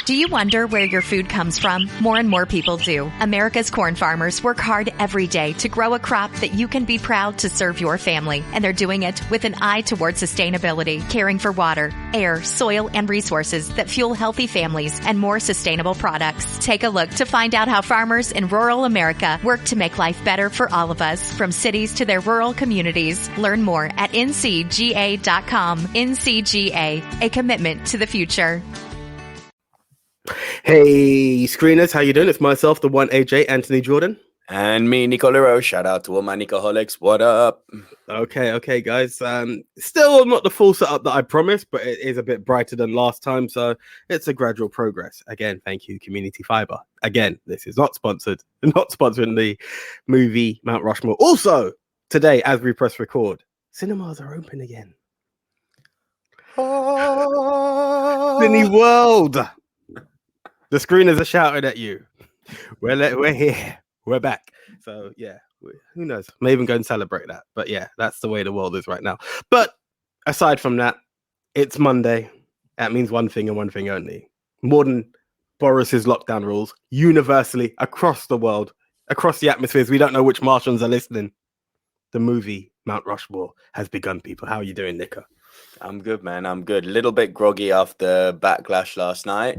Do you wonder where your food comes from? More and more people do. America's corn farmers work hard every day to grow a crop that you can be proud to serve your family. And they're doing it with an eye toward sustainability, caring for water, air, soil, and resources that fuel healthy families and more sustainable products. Take a look to find out how farmers in rural America work to make life better for all of us, from cities to their rural communities. Learn more at ncga.com. NCGA, a commitment to the future. Hey, screeners, how you doing? It's myself, the one AJ, Anthony Jordan. And me, Nico Lero. Shout out to all my Nicoholics. What up? Okay, guys. Still not the full setup that I promised, but it is a bit brighter than last time, so it's a gradual progress. Again, thank you, Community Fiber. Again, this is not sponsored, not sponsoring the movie Mount Rushmore. Also, today, as we press record, cinemas are open again. Cine World. The screeners are shouting at you. We're here. We're back. So, yeah, who knows? May even go and celebrate that. But, yeah, that's the way the world is right now. But aside from that, it's Monday. That means one thing and one thing only. More than Boris's lockdown rules, universally, across the world, across the atmospheres, we don't know which Martians are listening. The movie Mount Rushmore has begun, people. How are you doing, Nico? I'm good, man. I'm good. A little bit groggy after Backlash last night.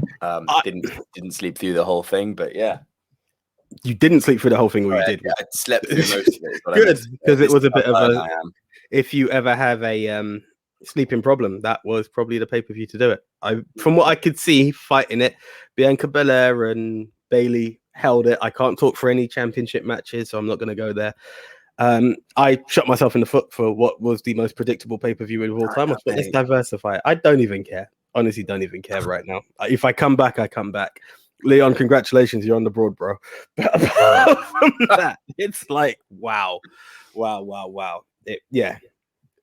Didn't sleep through the whole thing, but yeah. You didn't sleep through the whole thing, or you did? Yeah, I slept through most of it. Good, because it was a bit of a... If you ever have a sleeping problem, that was probably the pay-per-view to do it. From what I could see, fighting it, Bianca Belair and Bayley held it. I can't talk for any championship matches, so I'm not going to go there. I shot myself in the foot for what was the most predictable pay-per-view of all time. I thought, let's diversify it. I don't even care. Honestly, don't even care right now. If I come back, I come back. Leon, congratulations. You're on the board, bro. But apart from that, it's like, wow.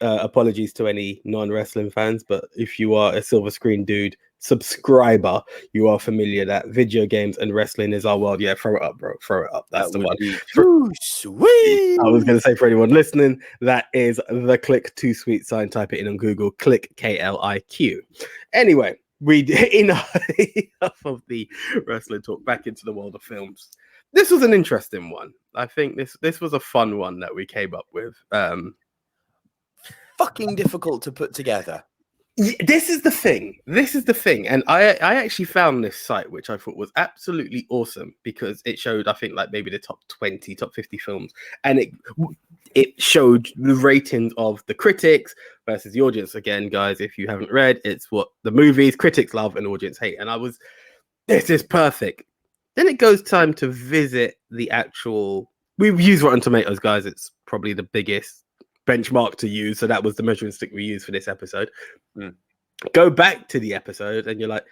Apologies to any non-wrestling fans, but if you are a Silver Screen Dude subscriber, you are familiar that video games and wrestling is our world. Yeah, throw it up, bro. Throw it up. That's the one. Too sweet. I was going to say, for anyone listening, that is the click too sweet sign. Type it in on Google. Click KLIQ. Anyway, enough of the wrestling talk. Back into the world of films. This was an interesting one. I think this was a fun one that we came up with. Fucking difficult to put together. This is the thing. And I actually found this site, which I thought was absolutely awesome, because it showed, I think, like maybe the top 20, top 50 films. And it showed the ratings of the critics versus the audience. Again, guys, if you haven't read, it's what the movies critics love and audience hate. And this is perfect. Then it goes time to visit the actual, we've used Rotten Tomatoes, guys. It's probably the biggest benchmark to use, so that was the measuring stick we used for this episode. Go back to the episode and you're like,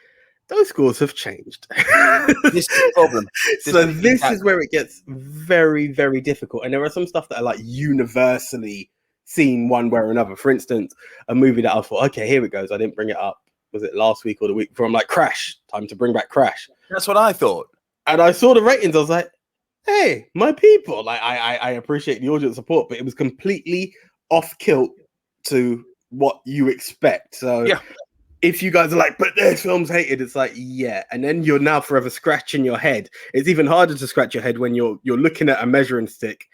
those scores have changed. This is the problem. This is where it gets very, very difficult, and there are some stuff that are like universally seen one way or another. For instance, a movie that I thought, okay, here it goes, I didn't bring it up, was it last week or the week before? I'm like, Crash, time to bring back Crash. That's what I thought, and I saw the ratings, I was like, hey, my people, like I appreciate the audience support, but it was completely off kilt to what you expect. So yeah, if you guys are like, but this film's hated, it's like, yeah, and then you're now forever scratching your head. It's even harder to scratch your head when you're looking at a measuring stick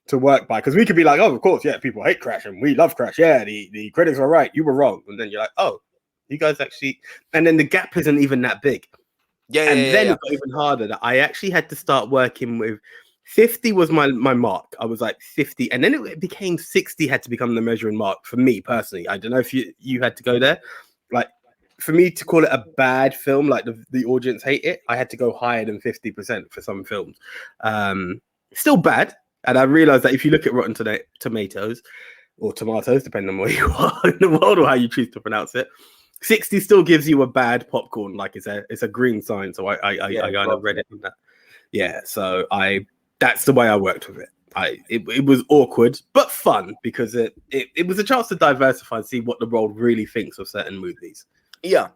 to work by, because we could be like, oh, of course, yeah, people hate Crash and we love Crash. Yeah, the critics are right, you were wrong. And then you're like, oh, you guys actually, and then the gap isn't even that big. It got even harder that I actually had to start working with 50 was my mark. I was like 50, and then it became 60 had to become the measuring mark for me personally. I don't know if you had to go there. Like, for me to call it a bad film, like the audience hate it, I had to go higher than 50% for some films. Still bad. And I realized that if you look at Rotten Tomatoes or tomatoes, depending on where you are in the world or how you choose to pronounce it, 60 still gives you a bad popcorn. Like it's a green sign. So I kind of read it in that. Yeah. So that's the way I worked with it. It was awkward, but fun, because it was a chance to diversify and see what the world really thinks of certain movies. Yeah.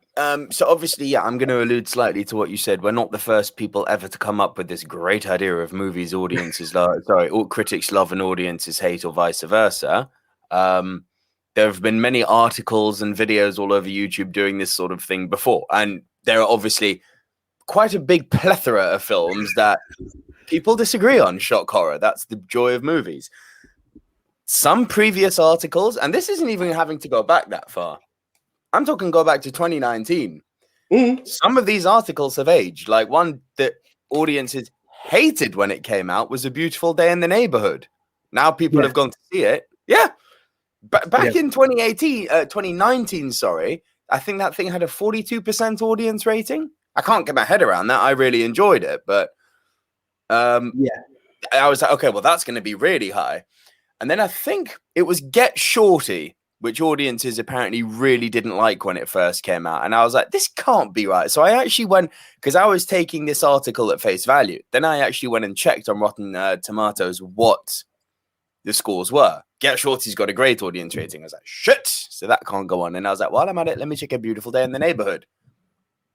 So obviously, yeah, I'm going to allude slightly to what you said. We're not the first people ever to come up with this great idea of movies audiences all critics love and audiences hate, or vice versa. There have been many articles and videos all over YouTube doing this sort of thing before. And there are obviously quite a big plethora of films that people disagree on. Shock horror. That's the joy of movies. Some previous articles, and this isn't even having to go back that far. I'm talking go back to 2019. Some of these articles have aged. Like one that audiences hated when it came out was A Beautiful Day in the Neighborhood. Now people have gone to see it. Yeah. Back in 2019, sorry, I think that thing had a 42% audience rating. I can't get my head around that. I really enjoyed it, but I was like, okay, well, that's going to be really high. And then I think it was Get Shorty, which audiences apparently really didn't like when it first came out. And I was like, this can't be right. So I actually went, because I was taking this article at face value. Then I actually went and checked on Rotten Tomatoes what the scores were. Get Shorty's got a great audience rating. I was like, shit. So that can't go on. And I was like, while I'm at it, let me check A Beautiful Day in the Neighborhood.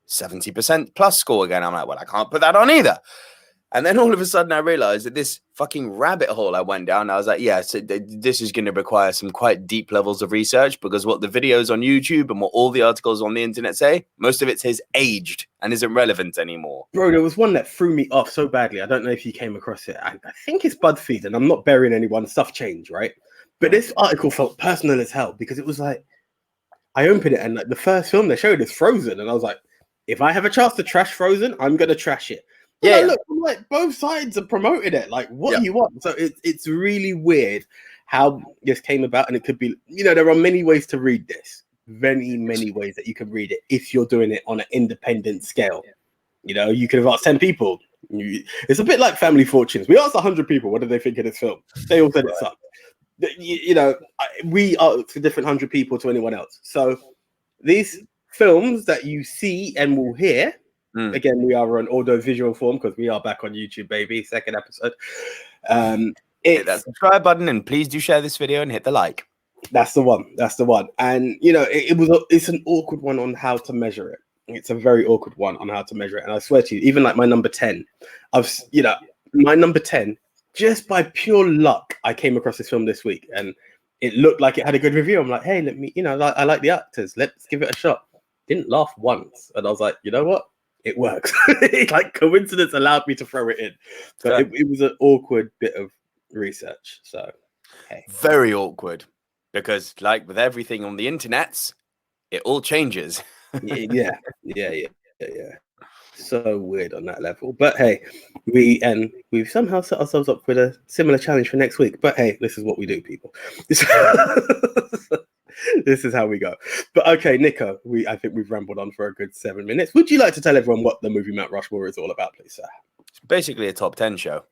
70% plus score again. I'm like, well, I can't put that on either. And then all of a sudden I realized that this fucking rabbit hole I went down, I was like, yeah, so this is going to require some quite deep levels of research, because what the videos on YouTube and what all the articles on the internet say, most of it says aged and isn't relevant anymore. Bro, there was one that threw me off so badly. I don't know if you came across it. I think it's BuzzFeed, and I'm not burying anyone. Stuff changed, right? But this article felt personal as hell, because it was like, I opened it and like the first film they showed is Frozen. And I was like, if I have a chance to trash Frozen, I'm going to trash it. Yeah, look, like both sides are promoting it. Like, what do you want? So it's really weird how this came about, and it could be, there are many ways to read this. Many ways that you can read it if you're doing it on an independent scale. You could have asked 10 people. It's a bit like Family Fortunes. We asked 100 people, what did they think of this film? They all said it sucked. We asked a different 100 people to anyone else. So these films that you see and will hear. Again, we are on audio visual form because we are back on YouTube, baby. Second episode. Hit that subscribe button, and please do share this video and hit the like. That's the one. And it's an awkward one on how to measure it. It's a very awkward one on how to measure it. And I swear to you, even like my number 10, my number 10, just by pure luck, I came across this film this week, and it looked like it had a good review. I'm like, hey, let me, I like the actors. Let's give it a shot. Didn't laugh once, and I was like, you know what? It works. Like coincidence allowed me to throw it in. So it was an awkward bit of research. So hey. Very awkward, because like with everything on the internets, it all changes. Yeah. So weird on that level. But hey, we've somehow set ourselves up with a similar challenge for next week. But hey, this is what we do, people. This is how we go. But okay, Nico, I think we've rambled on for a good 7 minutes. Would you like to tell everyone what the movie Mount Rushmore is all about, please, sir? It's basically a top 10 show.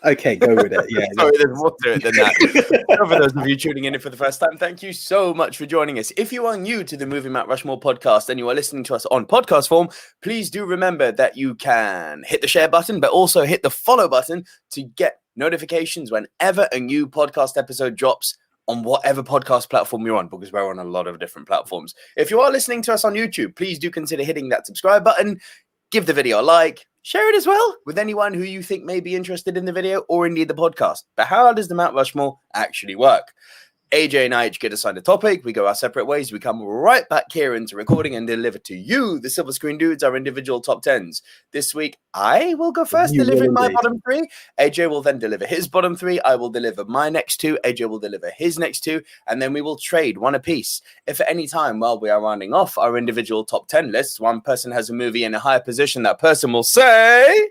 Okay, go with it. Yeah. Sorry, there's more to it than that. For those of you tuning in for the first time, thank you so much for joining us. If you are new to the Movie Mount Rushmore podcast and you are listening to us on podcast form, please do remember that you can hit the share button, but also hit the follow button to get notifications whenever a new podcast episode drops on whatever podcast platform you're on, because we're on a lot of different platforms. If you are listening to us on YouTube, please do consider hitting that subscribe button, give the video a like, share it as well with anyone who you think may be interested in the video or indeed the podcast. But how does the Mount Rushmore actually work? AJ and I each get assigned a topic. We go our separate ways. We come right back here into recording and deliver to you, the Silver Screen Dudes, our individual top 10s. This week, I will go first, delivering my bottom 3. AJ will then deliver his bottom 3. I will deliver my next 2. AJ will deliver his next 2. And then we will trade one apiece. If at any time while we are rounding off our individual top 10 lists, one person has a movie in a higher position, that person will say...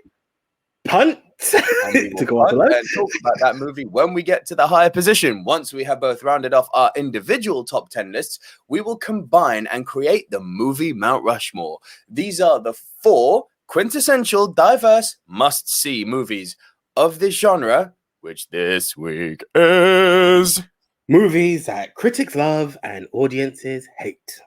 punt. To go on and talk about that movie when we get to the higher position. Once we have both rounded off our individual top 10 lists, we will combine and create the movie Mount Rushmore. These are the 4 quintessential, diverse, must-see movies of this genre, which this week is... movies that critics love and audiences hate.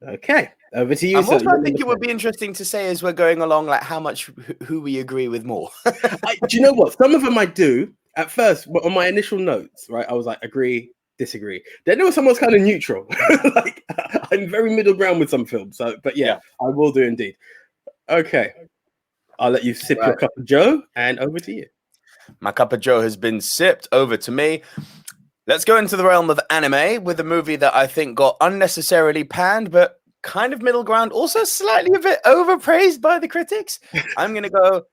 Okay. Over to you. I think it would be interesting to say as we're going along, like how much who we agree with more. Do you know what? Some of them I do. At first, on my initial notes, right, I was like, agree, disagree. Then there was someone's kind of neutral. Like I'm very middle ground with some films. So, but yeah, I will do indeed. Okay, I'll let you sip your cup of Joe, and over to you. My cup of Joe has been sipped. Over to me. Let's go into the realm of anime with a movie that I think got unnecessarily panned, but kind of middle ground, also slightly a bit overpraised by the critics. I'm going to go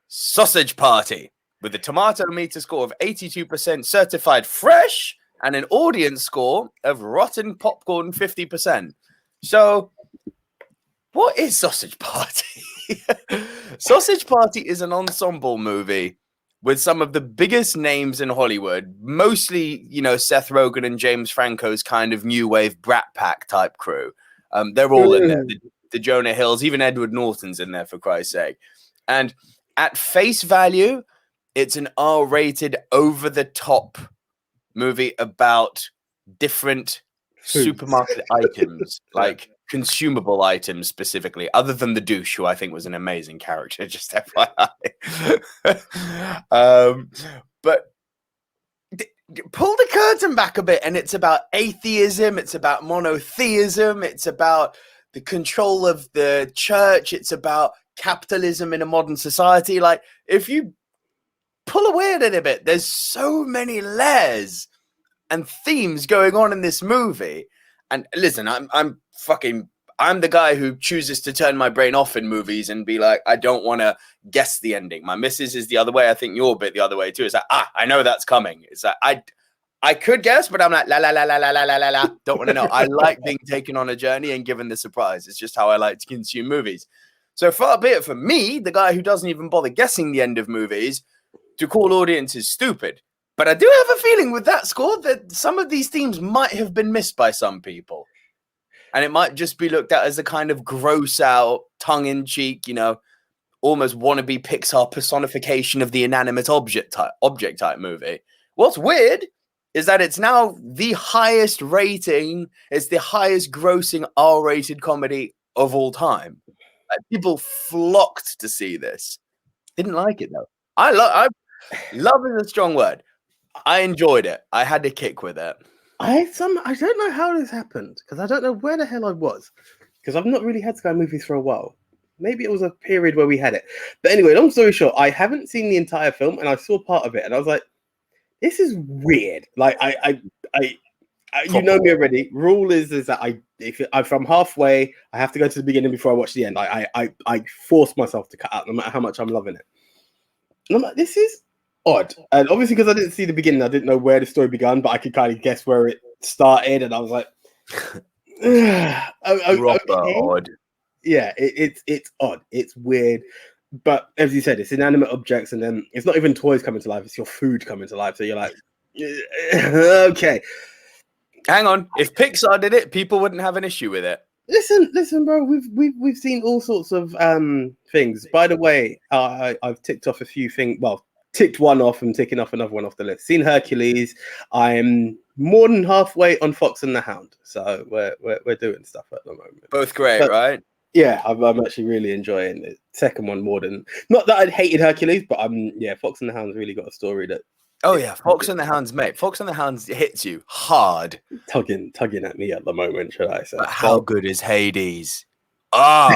Sausage Party with a tomato meter score of 82% certified fresh and an audience score of rotten popcorn 50%. So what is Sausage Party? Sausage Party is an ensemble movie with some of the biggest names in Hollywood, mostly, Seth Rogen and James Franco's kind of new wave Brat Pack type crew. They're all in there. The Jonah Hills, even Edward Norton's in there, for Christ's sake. And at face value, it's an R-rated, over-the-top movie about different supermarket items, like consumable items specifically, other than the douche, who I think was an amazing character, just FYI. But pull the curtain back a bit, and it's about atheism, it's about monotheism, it's about the control of the church, it's about capitalism in a modern society. Like, if you pull away a little bit, there's so many layers and themes going on in this movie. And listen, I'm the guy who chooses to turn my brain off in movies and be like, I don't want to guess the ending. My missus is the other way. I think you're a bit the other way too. It's like, I know that's coming. It's like, I could guess, but I'm like, la, la, la, la, la, la, la, la. Don't want to know. I like being taken on a journey and given the surprise. It's just how I like to consume movies. So far be it for me, the guy who doesn't even bother guessing the end of movies, to call audiences stupid. But I do have a feeling with that score that some of these themes might have been missed by some people. And it might just be looked at as a kind of gross out, tongue-in-cheek, almost wannabe Pixar personification of the inanimate object type movie. What's weird is that it's now the highest rating, it's the highest grossing R-rated comedy of all time. Like, people flocked to see this. Didn't like it though. Love is a strong word. I enjoyed it. I had a kick with it. I don't know how this happened, because I don't know where the hell I was, because I've not really had Sky Movies for a while. Maybe it was a period where we had it. But anyway, long story short, I haven't seen the entire film, and I saw part of it, and I was like, this is weird. Like, I you know me already. Rule is that if I'm halfway, I have to go to the beginning before I watch the end. I force myself to cut out, no matter how much I'm loving it. And I'm like, this is odd. And obviously, because I didn't see the beginning, I didn't know where the story began, but I could kind of guess where it started, and I was like, okay. Odd. Yeah, it's odd. It's weird. But as you said, it's inanimate objects, and then it's not even toys coming to life, it's your food coming to life. So you're like, okay. Hang on. If Pixar did it, people wouldn't have an issue with it. Listen, bro. We've seen all sorts of things. By the way, I've ticked off a few things. Well, ticked one off and ticking off another one off the list. Seen Hercules. I'm more than halfway on Fox and the Hound. So we're doing stuff at the moment. Both great, right? Yeah, I'm actually really enjoying the second one more than, not that I hated Hercules, but Fox and the Hound's really got a story that. Oh yeah, Fox and the Hound's, mate. Fox and the Hound's hits you hard. Tugging at me at the moment, should I say? But how good is Hades? Do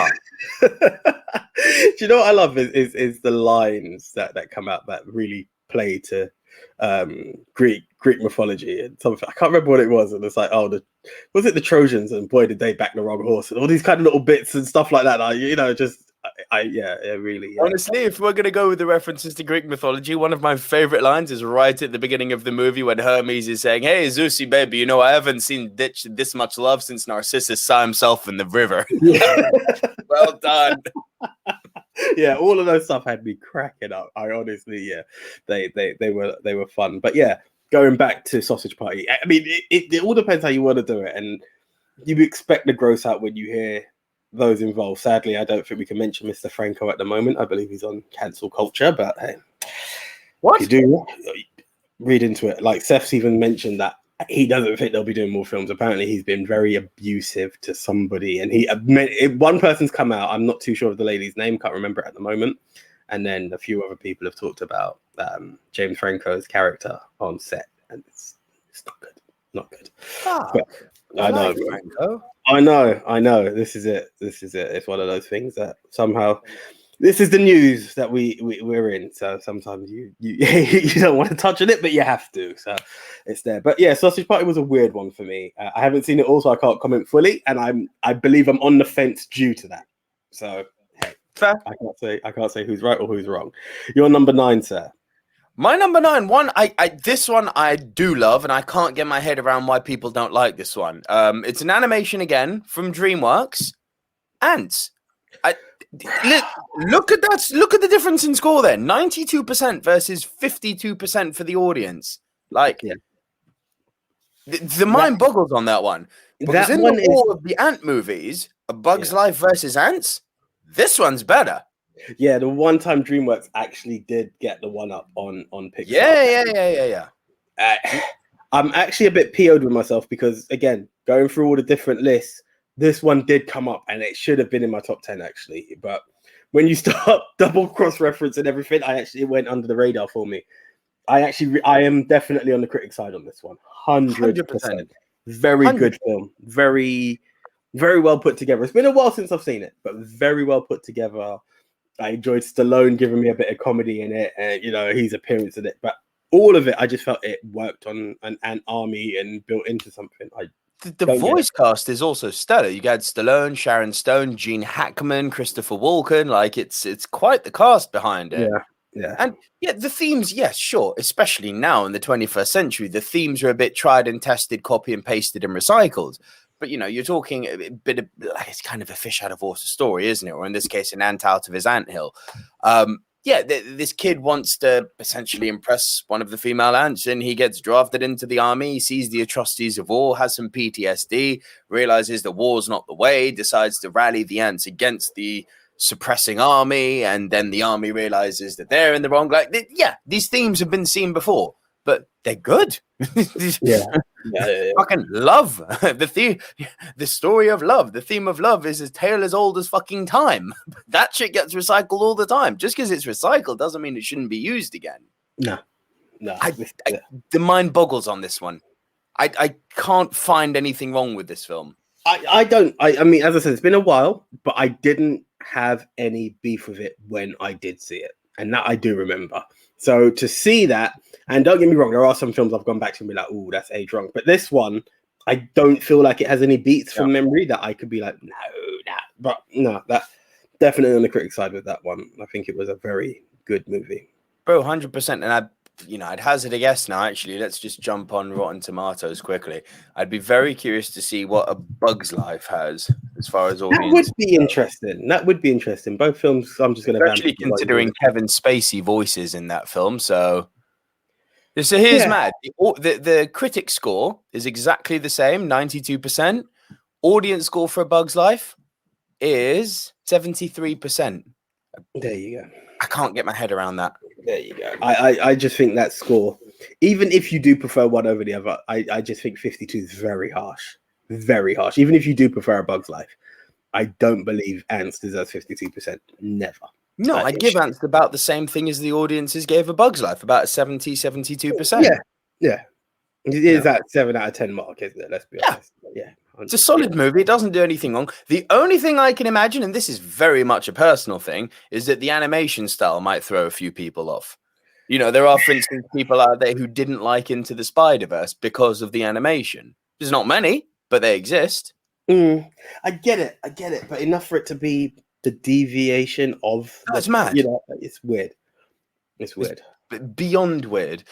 you know what I love is the lines that come out that really play to Greek mythology and something. I can't remember what it was, and it's like, was it the Trojans, and boy did they back the wrong horse, and all these kind of little bits and stuff like that. Really. Honestly, if we're gonna go with the references to Greek mythology, one of my favorite lines is right at the beginning of the movie when Hermes is saying, "Hey, Zeusy, baby, I haven't seen this much love since Narcissus saw himself in the river." Yeah. Well done. Yeah, all of those stuff had me cracking up. I honestly, they were fun. But yeah, going back to Sausage Party, I mean, it all depends how you want to do it, and you expect the gross out when you hear those involved. Sadly, I don't think we can mention Mr. Franco at the moment. I believe he's on cancel culture, but hey, what you do read into it. Like Seth's even mentioned that he doesn't think they'll be doing more films. Apparently, he's been very abusive to somebody, and one person's come out. I'm not too sure of the lady's name, can't remember it at the moment. And then a few other people have talked about James Franco's character on set, and it's not good. I know, Franco. I know. This is it. It's one of those things that somehow this is the news that we're in. So sometimes you you don't want to touch on it, but you have to. So it's there. But yeah, Sausage Party was a weird one for me. I haven't seen it all, so I can't comment fully, and I believe I'm on the fence due to that. So hey, fair. I can't say who's right or who's wrong. Your number 9, sir. My number 9 one, this one I do love, and I can't get my head around why people don't like this one. It's an animation again from DreamWorks. Ants. Look at that! Look at the difference in score there. 92% versus 52% for the audience. Like, yeah. the mind boggles on that one. Because That in one all of the Ant movies, A Bug's Life versus Ants, this one's better. Yeah, the one time DreamWorks actually did get the one up on Pixar. Yeah. I'm actually a bit PO'd with myself because, again, going through all the different lists, this one did come up and it should have been in my top 10 actually. But when you start double cross-reference and everything, it went under the radar for me. I am definitely on the critic side on this one. 100%. Very 100%. Good film. Very, very well put together. It's been a while since I've seen it, but very well put together. I enjoyed Stallone giving me a bit of comedy in it, and his appearance in it. But all of it, I just felt it worked on an ant army and built into something. The voice cast is also stellar. You got Stallone, Sharon Stone, Gene Hackman, Christopher Walken. Like it's quite the cast behind it. Yeah. And yeah, the themes, yes, sure. Especially now in the 21st century, the themes are a bit tried and tested, copy and pasted and recycled. But you're talking a bit of it's kind of a fish out of water story, isn't it? Or in this case, an ant out of his anthill. This kid wants to essentially impress one of the female ants, and he gets drafted into the army. He sees the atrocities of war, has some PTSD, realizes the war's not the way, decides to rally the ants against the suppressing army, and then the army realizes that they're in the wrong. These themes have been seen before, but they're good. Yeah. Fucking love the story of love. The theme of love is a tale as old as fucking time. That shit gets recycled all the time. Just because it's recycled doesn't mean it shouldn't be used again. No. The mind boggles on this one. I can't find anything wrong with this film. I don't. I mean, as I said, it's been a while, but I didn't have any beef with it when I did see it, and that I do remember. So to see that, and don't get me wrong, there are some films I've gone back to and be like, "Oh, that's age wrong," but this one, I don't feel like it has any beats from memory that I could be like, that definitely on the critic side with that one. I think it was a very good movie, bro, 100%. And I'd hazard a guess now. Actually, let's just jump on Rotten Tomatoes quickly. I'd be very curious to see what A Bug's Life has as far as audience. That would be interesting. Both films. I'm just going to actually considering Kevin Spacey voices in that film. So here's mad. The critic score is exactly the same, 92%. Audience score for A Bug's Life is 73%. There you go. I can't get my head around that. There you go. I just think that score, even if you do prefer one over the other, I just think 52 is very harsh. Very harsh. Even if you do prefer A Bug's Life, I don't believe Ants deserves 52%. Never. No, I'd give Ants about the same thing as the audiences gave A Bug's Life, about 72%. Yeah. It is that 7 out of 10 mark, isn't it? Let's be honest. Yeah. It's a solid movie. It doesn't do anything wrong. The only thing I can imagine, and this is very much a personal thing, is that the animation style might throw a few people off. There are, for instance, people out there who didn't like Into the Spider-Verse because of the animation. There's not many, but they exist. I get it. But enough for it to be the deviation of... That's mad. It's weird. It's weird. Beyond weird.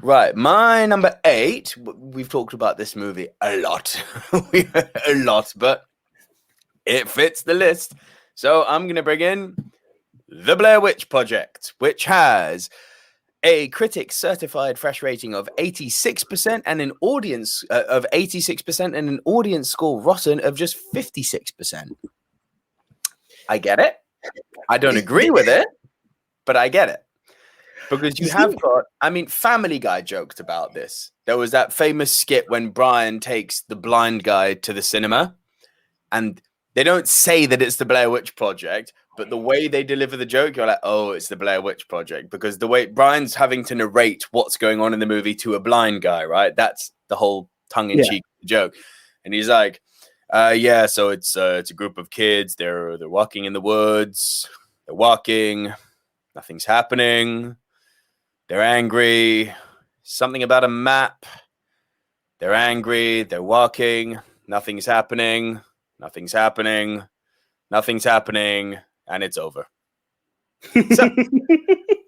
Right, my number 8, we've talked about this movie a lot, but it fits the list. So I'm going to bring in The Blair Witch Project, which has a critic certified fresh rating of 86% and an audience of 86% and an audience score rotten of just 56%. I get it. I don't agree with it, but I get it. Because you have got, Family Guy joked about this. There was that famous skit when Brian takes the blind guy to the cinema, and they don't say that it's the Blair Witch Project, but the way they deliver the joke, you're like, oh, it's the Blair Witch Project. Because the way Brian's having to narrate what's going on in the movie to a blind guy, right? That's the whole tongue-in-cheek joke. And he's like, so it's a group of kids. They're walking in the woods. They're walking. Nothing's happening. They're angry. Something about a map. They're angry. They're walking. Nothing's happening. Nothing's happening. Nothing's happening. And it's over. So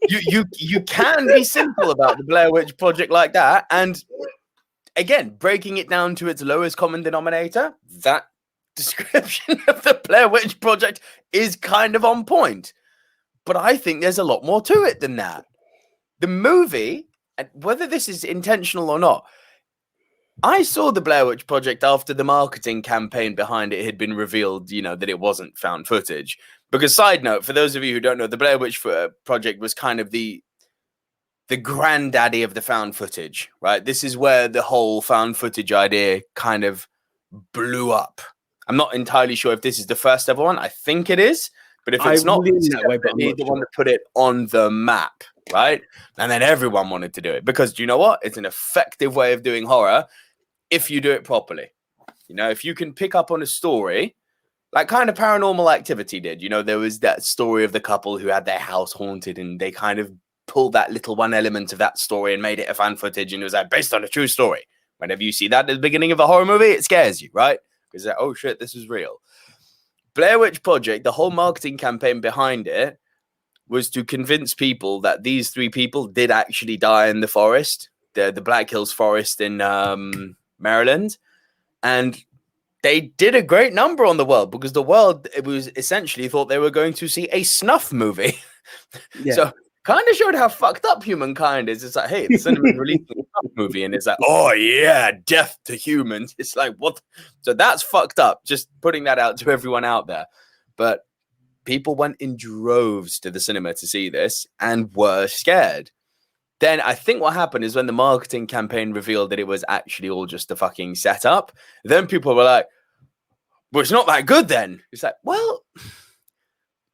you can be simple about the Blair Witch Project like that. And again, breaking it down to its lowest common denominator, that description of the Blair Witch Project is kind of on point. But I think there's a lot more to it than that. The movie, and whether this is intentional or not, I saw the Blair Witch Project after the marketing campaign behind it had been revealed, that it wasn't found footage. Because, side note, for those of you who don't know, the Blair Witch Project was kind of the granddaddy of the found footage, right? This is where the whole found footage idea kind of blew up. I'm not entirely sure if this is the first ever one. I think it is. But if it's not, it's definitely the one that put it on the map, right? And then everyone wanted to do it. Because, do you know what? It's an effective way of doing horror if you do it properly. If you can pick up on a story, like kind of Paranormal Activity did. There was that story of the couple who had their house haunted, and they kind of pulled that little one element of that story and made it a fan footage, and it was like based on a true story. Whenever you see that at the beginning of a horror movie, it scares you, right? Because like, oh shit, this is real. Blair Witch Project, the whole marketing campaign behind it was to convince people that these three people did actually die in the forest, the Black Hills Forest in Maryland. And they did a great number on the world, because the world, it was essentially thought they were going to see a snuff movie. Yeah. So kind of showed how fucked up humankind is. It's like, hey, the cinema released a snuff movie, and it's like, oh yeah, death to humans. It's like, what? So that's fucked up. Just putting that out to everyone out there. But people went in droves to the cinema to see this and were scared. Then I think what happened is when the marketing campaign revealed that it was actually all just a fucking setup, then people were like, well, it's not that good then. It's like, well,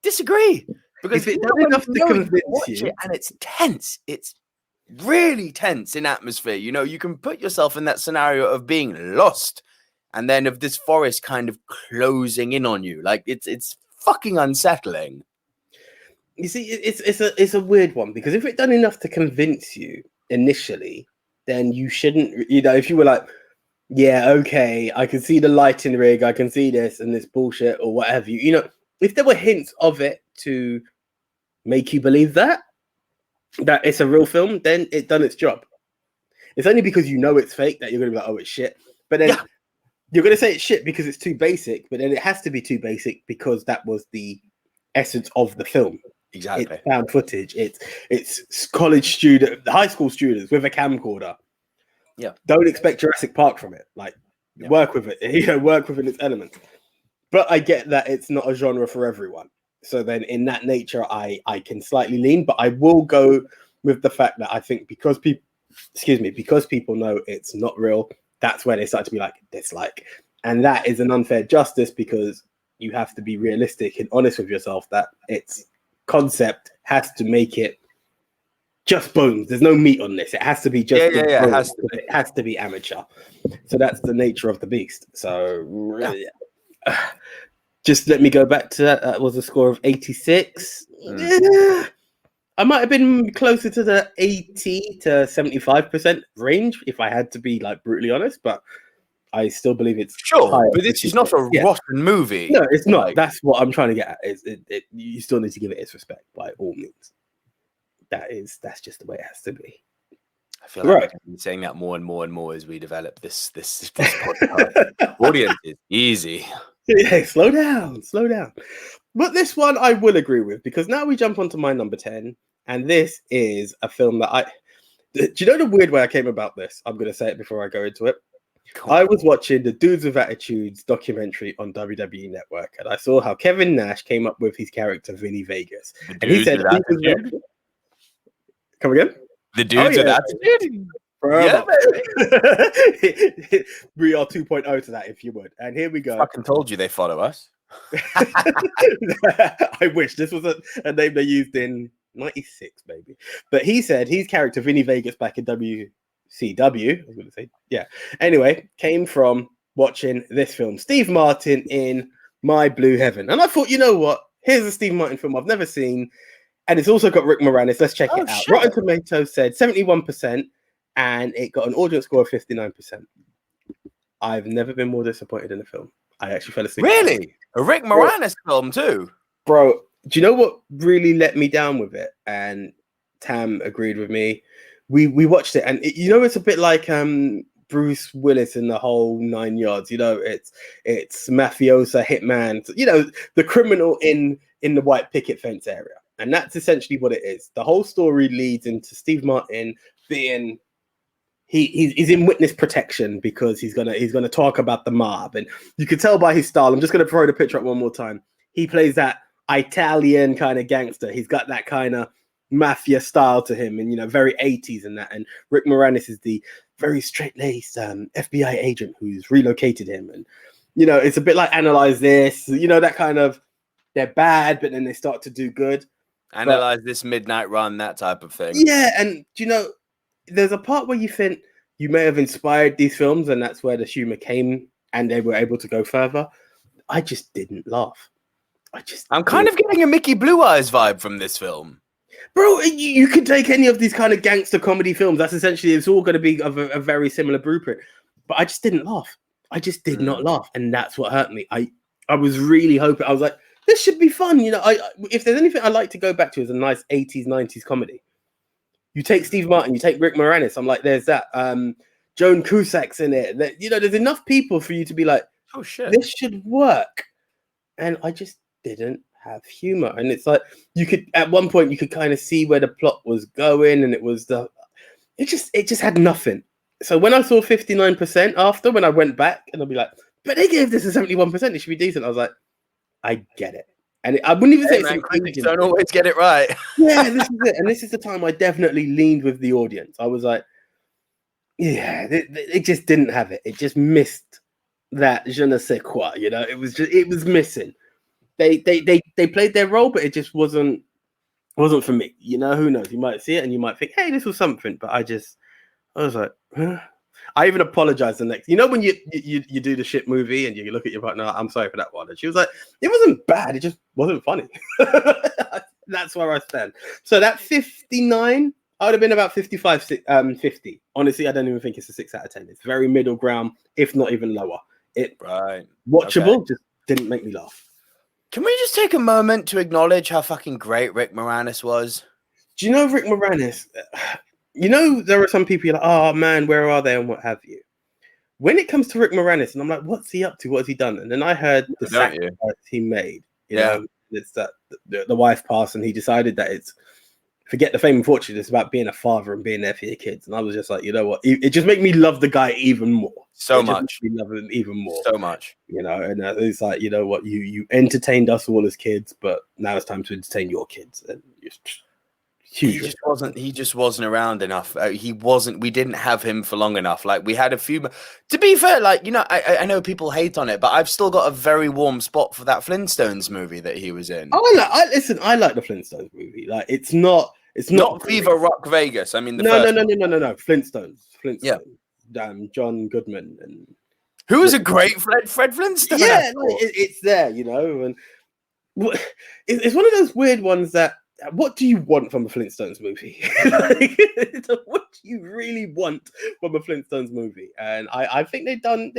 disagree. Because it's not enough to convince you. And it's tense. It's really tense in atmosphere. You can put yourself in that scenario of being lost, and then of this forest kind of closing in on you. Like it's fucking unsettling. You see, it's a weird one, because if it done enough to convince you initially, then you shouldn't. If you were like, yeah, okay, I can see the lighting rig, I can see this and this bullshit or whatever. If there were hints of it to make you believe that it's a real film, then it done its job. It's only because it's fake that you're going to be like, oh, it's shit. But then you're going to say it's shit because it's too basic, but then it has to be too basic because that was the essence of the film. Exactly. It's found footage. It's college student, high school students with a camcorder. Yeah. Don't expect Jurassic Park from it. Work with it. Work within its elements. But I get that it's not a genre for everyone. So then in that nature, I can slightly lean, but I will go with the fact that I think because people know it's not real, that's where they start to be like, dislike. And that is an unfair justice, because you have to be realistic and honest with yourself that its concept has to make it just bones. There's no meat on this. It has to be just bones. It has to be amateur. So that's the nature of the beast. So just let me go back to that. That was a score of 86. Yeah. I might have been closer to the 80 to 75% range if I had to be brutally honest, but I still believe it's sure. But this is not a rotten movie. No, it's not. That's what I'm trying to get at. You still need to give it its respect by all means. That's just the way it has to be. I feel like I'm saying that more and more and more as we develop this podcast. Audience is easy. Yeah, slow down. But this one I will agree with, because now we jump onto my number 10, and this is a film that do you know the weird way I came about this? I'm going to say it before I go into it. I was watching the Dudes with Attitudes documentary on WWE Network, and I saw how Kevin Nash came up with his character Vinny Vegas. And he said, "Come again? The Dudes with Attitude." Yeah, we are 2.0 to that, if you would. And here we go. I fucking told you they follow us. I wish this was a name they used in 96, maybe. But he said his character Vinny Vegas back in WCW, I was going to say, yeah. Anyway, came from watching this film, Steve Martin in My Blue Heaven. And I thought, you know what? here's a Steve Martin film I've never seen, and it's also got Rick Moranis. Let's check it out. Shit. Rotten Tomatoes said 71%, and it got an audience score of 59%. I've never been more disappointed in a film. I actually fell asleep. Really? A Rick Moranis film too? Bro, do you know what really let me down with it? And Tam agreed with me. We watched it, and it's a bit like Bruce Willis in The whole 9 yards. It's mafiosa, hitman, the criminal in the white picket fence area. And that's essentially what it is. The whole story leads into Steve Martin being he's in witness protection because he's gonna talk about the mob, and you can tell by his style. I'm just gonna throw the picture up one more time. He plays that Italian kind of gangster. He's got that kind of mafia style to him, and very 80s and that. And Rick Moranis is the very straight-laced FBI agent who's relocated him, and it's a bit like Analyze This. That kind of, they're bad, but then they start to do good. Analyze This, Midnight Run, that type of thing. Yeah, and there's a part where you think you may have inspired these films, and that's where the humor came, and they were able to go further. I just didn't laugh. I'm kind of getting a Mickey Blue Eyes vibe from this film. Bro, you could take any of these kind of gangster comedy films. That's essentially, it's all going to be of a very similar blueprint. But I just didn't laugh. I just did not laugh. And that's what hurt me. I was really hoping. I was like, this should be fun. If there's anything I like to go back to is a nice 80s, 90s comedy. You take Steve Martin, you take Rick Moranis. I'm like, there's that. Joan Cusack's in it. There's enough people for you to be like, oh, shit, this should work. And I just didn't have humor. And it's like, at one point you could kind of see where the plot was going, and it just had nothing. So when I saw 59% after, when I went back, and I'll be like, but they gave this a 71%, it should be decent. I was like, I get it. And I wouldn't even say it's critics don't always get it right. Yeah, this is it. And this is the time I definitely leaned with the audience. I was like, yeah, it just didn't have it. It just missed that je ne sais quoi, it was missing. They played their role, but it just wasn't for me. Who knows? You might see it and you might think, hey, this was something, but I was like, huh? I even apologized the next. When you do the shit movie and you look at your partner, I'm sorry for that one. And she was like, it wasn't bad, it just wasn't funny. That's where I stand. So that 59, I would have been about 55, 50. Honestly, I don't even think it's a 6 out of 10. It's very middle ground, if not even lower. Watchable, just didn't make me laugh. Can we just take a moment to acknowledge how fucking great Rick Moranis was? Do you know Rick Moranis? There are some people you're like, oh man, where are they and what have you? When it comes to Rick Moranis, and I'm like, what's he up to? What has he done? And then I heard the sacrifice he made. It's that the wife passed, and he decided that forget the fame and fortune. It's about being a father and being there for your kids. And I was just like, you know what? It just made me love the guy even more. So much. We love him even more. So much. And it's like, you know what? You entertained us all as kids, but now it's time to entertain your kids. And huge. He just wasn't around enough. We didn't have him for long enough. Like, we had a few. To be fair, I know people hate on it, but I've still got a very warm spot for that Flintstones movie that he was in. I like the Flintstones movie. Like, it's not Viva Rock Vegas. I mean, no. Flintstones. Yeah. John Goodman and who was a great Fred Flintstone. Yeah, it's there, and it's one of those weird ones that. What do you want from a Flintstones movie? What do you really want from a Flintstones movie? And I think they done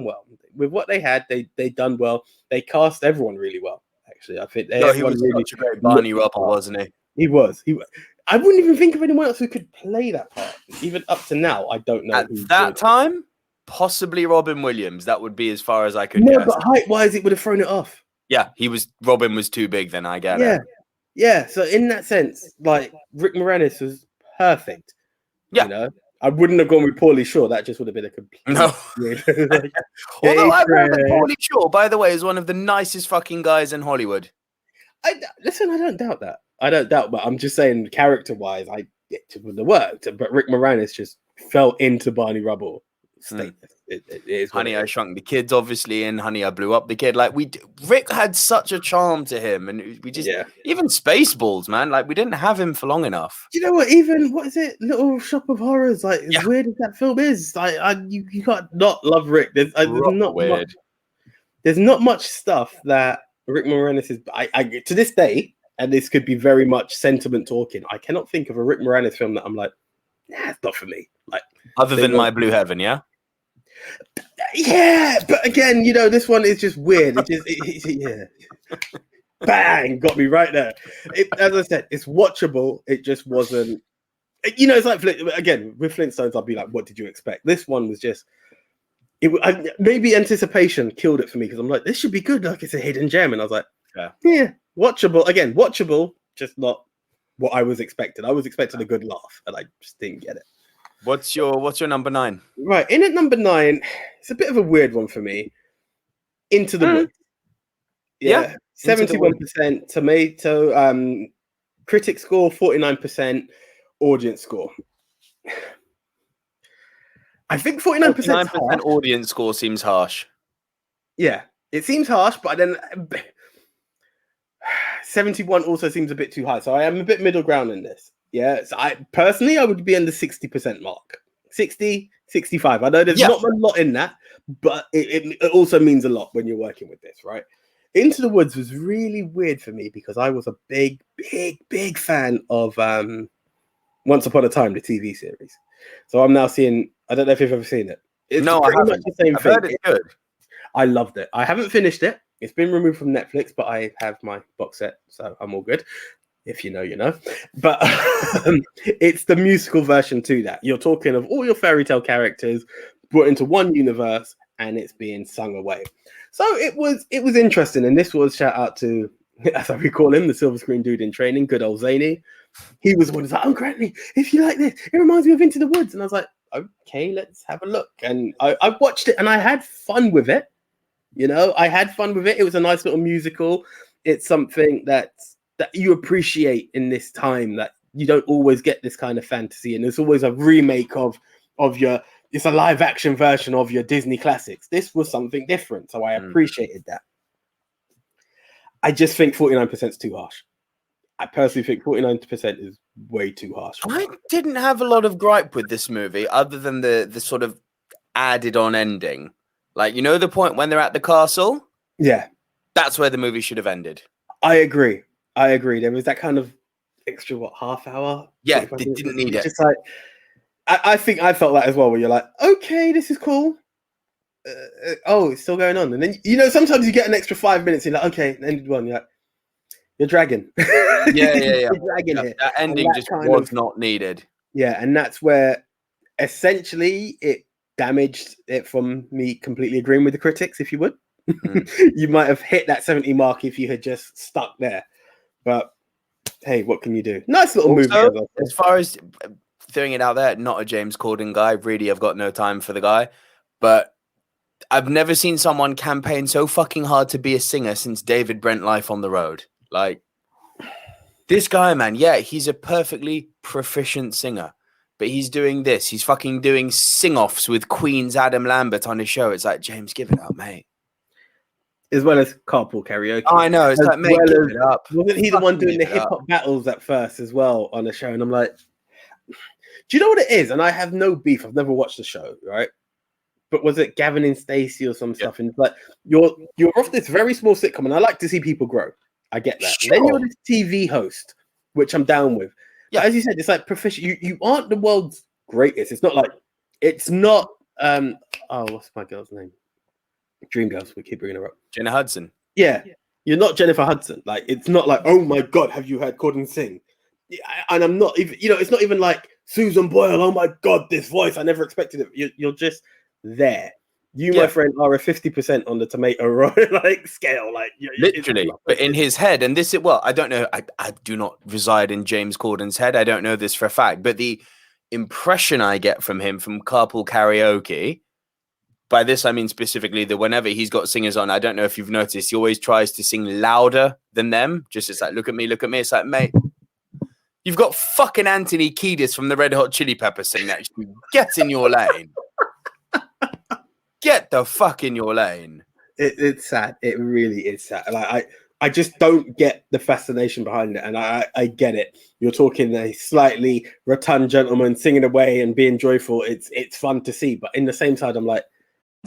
well with what they had. They done well. They cast everyone really well. Actually, I think he was really such a great Barney Rubble, wasn't he? He was. I wouldn't even think of anyone else who could play that part. Even up to now, I don't know. At that time, possibly Robin Williams. That would be as far as I could guess. But height-wise, it would have thrown it off. Yeah, Robin was too big then, I get it. Yeah, so in that sense, like, Rick Moranis was perfect. Yeah. I wouldn't have gone with Pauly Shore. That just would have been a complete... No. Although I read that Pauly Shore, by the way, is one of the nicest fucking guys in Hollywood. Listen, I don't doubt that. But I'm just saying, character-wise, it would have worked. But Rick Moranis just fell into Barney Rubble status. It is Honey, I Shrunk the Kids, obviously, and Honey, I Blew Up the Kid. Like, Rick had such a charm to him, and we just even Spaceballs, man. Like, we didn't have him for long enough. Do you know what? Even what is it? Little Shop of Horrors. Like, as weird as that film is, you can't not love Rick. There's not much stuff that Rick Moranis is. I to this day, and this could be very much sentiment talking. I cannot think of a Rick Moranis film that I'm like, nah, it's not for me. Like, other than My Blue Heaven, yeah. Yeah, but again, this one is just weird. Yeah. Bang, got me right there. As I said, it's watchable. It just wasn't. It's like again with Flintstones. I'll be like, what did you expect? This one was just. Maybe anticipation killed it for me because I'm like, this should be good. Like it's a hidden gem, and I was like, yeah, watchable. Again, watchable, just not what I was expecting. I was expecting a good laugh, and I just didn't get it. What's your number 9? Right, in at number 9, it's a bit of a weird one for me. Into the Woods. Yeah, 71% tomato, critic score 49%, audience score. I think 49% audience score seems harsh. Yeah, it seems harsh, but then 71 also seems a bit too high. So I am a bit middle ground in this. Yeah, so I would be in the 60% mark. 60, 65. I know there's not a lot in that, but it also means a lot when you're working with this, right? Into the Woods was really weird for me because I was a big fan of Once Upon a Time, the TV series. So I'm now seeing, I don't know if you've ever seen it. It's no, I haven't. Much the same I've thing. Heard it's good. I loved it. I haven't finished it. It's been removed from Netflix, but I have my box set, so I'm all good. If you know, you know. But it's the musical version to that. You're talking of all your fairy tale characters brought into one universe, and it's being sung away. So it was interesting, and this was shout out to, as I recall him, the silver screen dude in training, good old Zany. He was the one who's like, "Oh, Grantley, if you like this, it reminds me of Into the Woods," and I was like, "Okay, let's have a look." And I watched it, and I had fun with it. I had fun with it. It was a nice little musical. It's something that you appreciate in this time that you don't always get this kind of fantasy, and there's always a remake of your. It's a live action version of your Disney classics. This was something different, so I appreciated that. I just think 49% is too harsh. I personally think 49% is way too harsh. I didn't have a lot of gripe with this movie, other than the sort of added on ending. Like, the point when they're at the castle? Yeah. That's where the movie should have ended. I agree. There was that kind of extra, half hour? Yeah, they didn't need it. Just like, I think I felt that as well, where you're like, okay, this is cool. It's still going on. And then, sometimes you get an extra 5 minutes, and you're like, okay, ended one. You're like, you're dragging. Yeah. You're dragging here. That ending just was not needed. Yeah, and that's where essentially it damaged it from me completely agreeing with the critics, if you would. You might have hit that 70 mark if you had just stuck there. But hey, what can you do? Nice little movie. As far as throwing it out there, not a James Corden guy. Really, I've got no time for the guy. But I've never seen someone campaign so fucking hard to be a singer since David Brent Life on the Road. Like, this guy, man, he's a perfectly proficient singer. But he's doing this. He's fucking doing sing-offs with Queen's Adam Lambert on his show. It's like, James, give it up, mate. As well as carpool karaoke. Oh, I know. It's like, mate, give it up. Wasn't he the one doing the hip-hop battles at first as well on the show? And I'm like, do you know what it is? And I have no beef. I've never watched the show, right? But was it Gavin and Stacey or some stuff? And it's like, you're off this very small sitcom, and I like to see people grow. I get that. Sure. Then you're this TV host, which I'm down with. Yeah, as you said, it's like proficient. You aren't the world's greatest. It's not like what's my girl's name? Dreamgirls. We keep bringing her up. Jenna Hudson. Yeah, you're not Jennifer Hudson. Like, it's not like, oh my god, have you heard Corden sing? And I'm not even. It's not even like Susan Boyle. Oh my god, this voice! I never expected it. You're just there. You, my friend, are a 50% on the tomato scale. Like, literally, but in his head, and this, I don't know. I do not reside in James Corden's head. I don't know this for a fact, but the impression I get from him from Carpool Karaoke, by this I mean specifically that whenever he's got singers on, I don't know if you've noticed, he always tries to sing louder than them. It's like, look at me. It's like, mate, you've got fucking Anthony Kiedis from the Red Hot Chili Peppers singing that. Get in your lane. Get the fuck in your lane. It's sad. It really is sad. Like, I just don't get the fascination behind it. And I get it. You're talking a slightly rotund gentleman singing away and being joyful. It's fun to see. But in the same side, I'm like,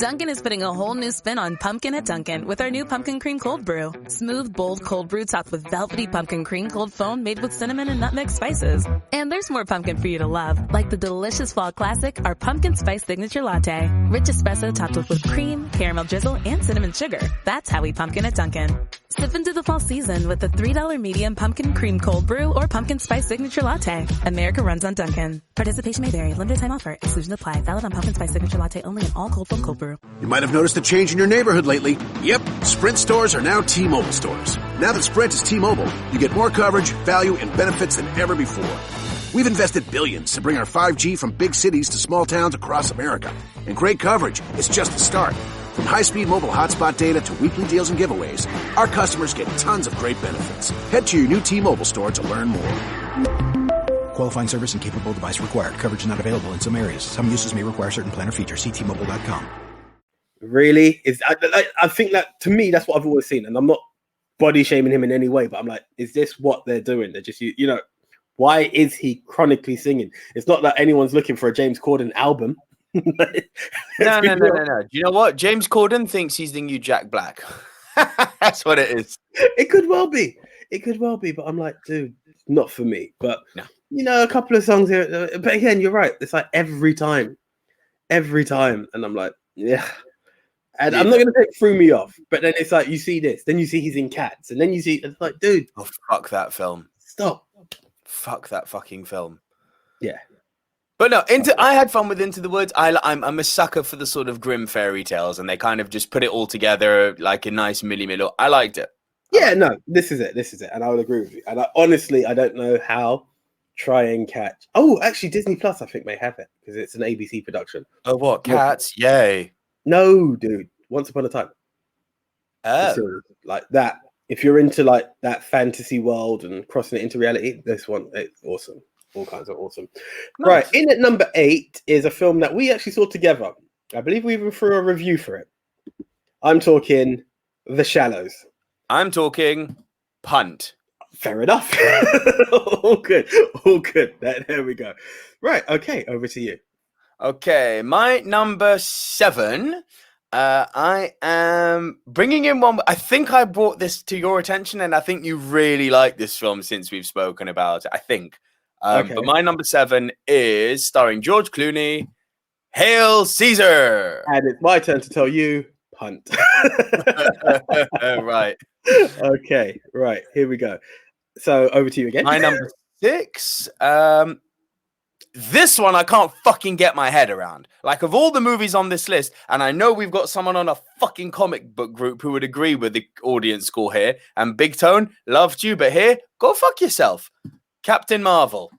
Dunkin' is putting a whole new spin on pumpkin at Dunkin' with our new Pumpkin Cream Cold Brew. Smooth, bold cold brew topped with velvety pumpkin cream cold foam made with cinnamon and nutmeg spices. And there's more pumpkin for you to love, like the delicious fall classic, our Pumpkin Spice Signature Latte. Rich espresso topped with whipped cream, caramel drizzle, and cinnamon sugar. That's how we pumpkin at Dunkin'. Sip into the fall season with the $3 medium Pumpkin Cream Cold Brew or Pumpkin Spice Signature Latte. America runs on Dunkin'. Participation may vary. Limited time offer. Exclusion apply. Valid on Pumpkin Spice Signature Latte only in all cold foam cold brew. You might have noticed a change in your neighborhood lately. Yep, Sprint stores are now T-Mobile stores. Now that Sprint is T-Mobile, you get more coverage, value, and benefits than ever before. We've invested billions to bring our 5G from big cities to small towns across America. And great coverage is just the start. From high-speed mobile hotspot data to weekly deals and giveaways, our customers get tons of great benefits. Head to your new T-Mobile store to learn more. Qualifying service and capable device required. Coverage not available in some areas. Some uses may require certain plan or features. See T-Mobile.com. Really? I think that, to me, that's what I've always seen. And I'm not body shaming him in any way, but I'm like, is this what they're doing? They're just, you know, why is he chronically singing? It's not that anyone's looking for a James Corden album. No. Do you know what? James Corden thinks he's the new Jack Black. That's what it is. It could well be. But I'm like, dude, not for me. But, no. You know, a couple of songs here. But again, you're right. It's like every time. And I'm like, yeah. And I'm not going to take Threw Me Off. But then it's like, you see this. Then you see he's in Cats. And then you see, it's like, dude. Oh, fuck that film. Stop. Fuck that fucking film. Yeah. But no, I had fun with Into the Woods. I'm a sucker for the sort of grim fairy tales, and they kind of just put it all together like a nice milli. I liked it. Yeah, no, this is it. And I would agree with you. And I don't know how Try and Catch. Oh, actually, Disney Plus, I think, may have it because it's an ABC production. Oh, what? Cats? Yay. No, dude. Once Upon a Time. Oh. So, like that. If you're into like that fantasy world and crossing it into reality, this one, it's awesome. All kinds of awesome. Nice. Right. In at number 8 is a film that we actually saw together. I believe we even threw a review for it. I'm talking The Shallows. I'm talking Punt. Fair enough. All good. There we go. Right. Okay. Over to you. Okay. My number 7. I am bringing in one. I think I brought this to your attention, and I think you really like this film since we've spoken about it. I think. Okay. But my number 7 is starring George Clooney. Hail Caesar! And it's my turn to tell you, Punt. Right. Okay. Right. Here we go. So over to you again. My number 6. This one I can't fucking get my head around. Like, of all the movies on this list, and I know we've got someone on a fucking comic book group who would agree with the audience score here, and Big Tone, loved you, but here, go fuck yourself. Captain Marvel.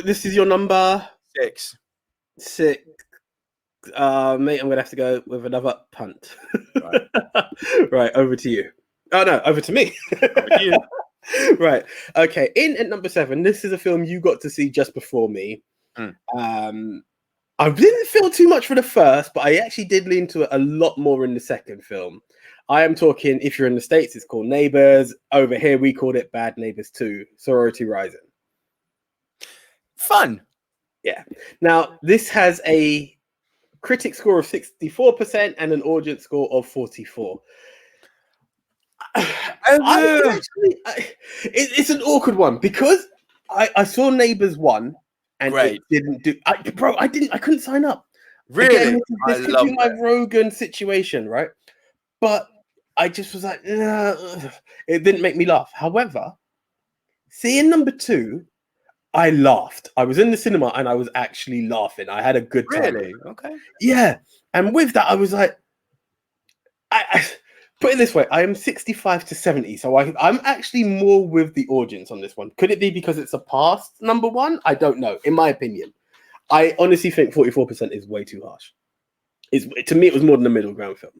This is your number 6. 6. Mate, I'm gonna have to go with another punt. Right, right, over to you. Oh no, over to me. Over to you. Right. Okay. In at number 7, this is a film you got to see just before me. I didn't feel too much for the first, but I actually did lean to it a lot more in the second film. I am talking, if you're in the States, it's called Neighbors. Over here, we called it Bad Neighbors 2, Sorority Rising. Fun. Yeah. Now, this has a critic score of 64% and an audience score of 44%. It's an awkward one because I saw Neighbors 1 and Great. It didn't do. I couldn't sign up. Really? Again, this could be my Rogan situation, right? But I just was like, nah, it didn't make me laugh. However, seeing number 2, I laughed. I was in the cinema and I was actually laughing. I had a good time. Really? Okay. Yeah. And with that, I was like, I put it this way, I am 65 to 70. So I'm actually more with the audience on this one. Could it be because it's a past number 1? I don't know. In my opinion, I honestly think 44% is way too harsh. To me, it was more than a middle ground film.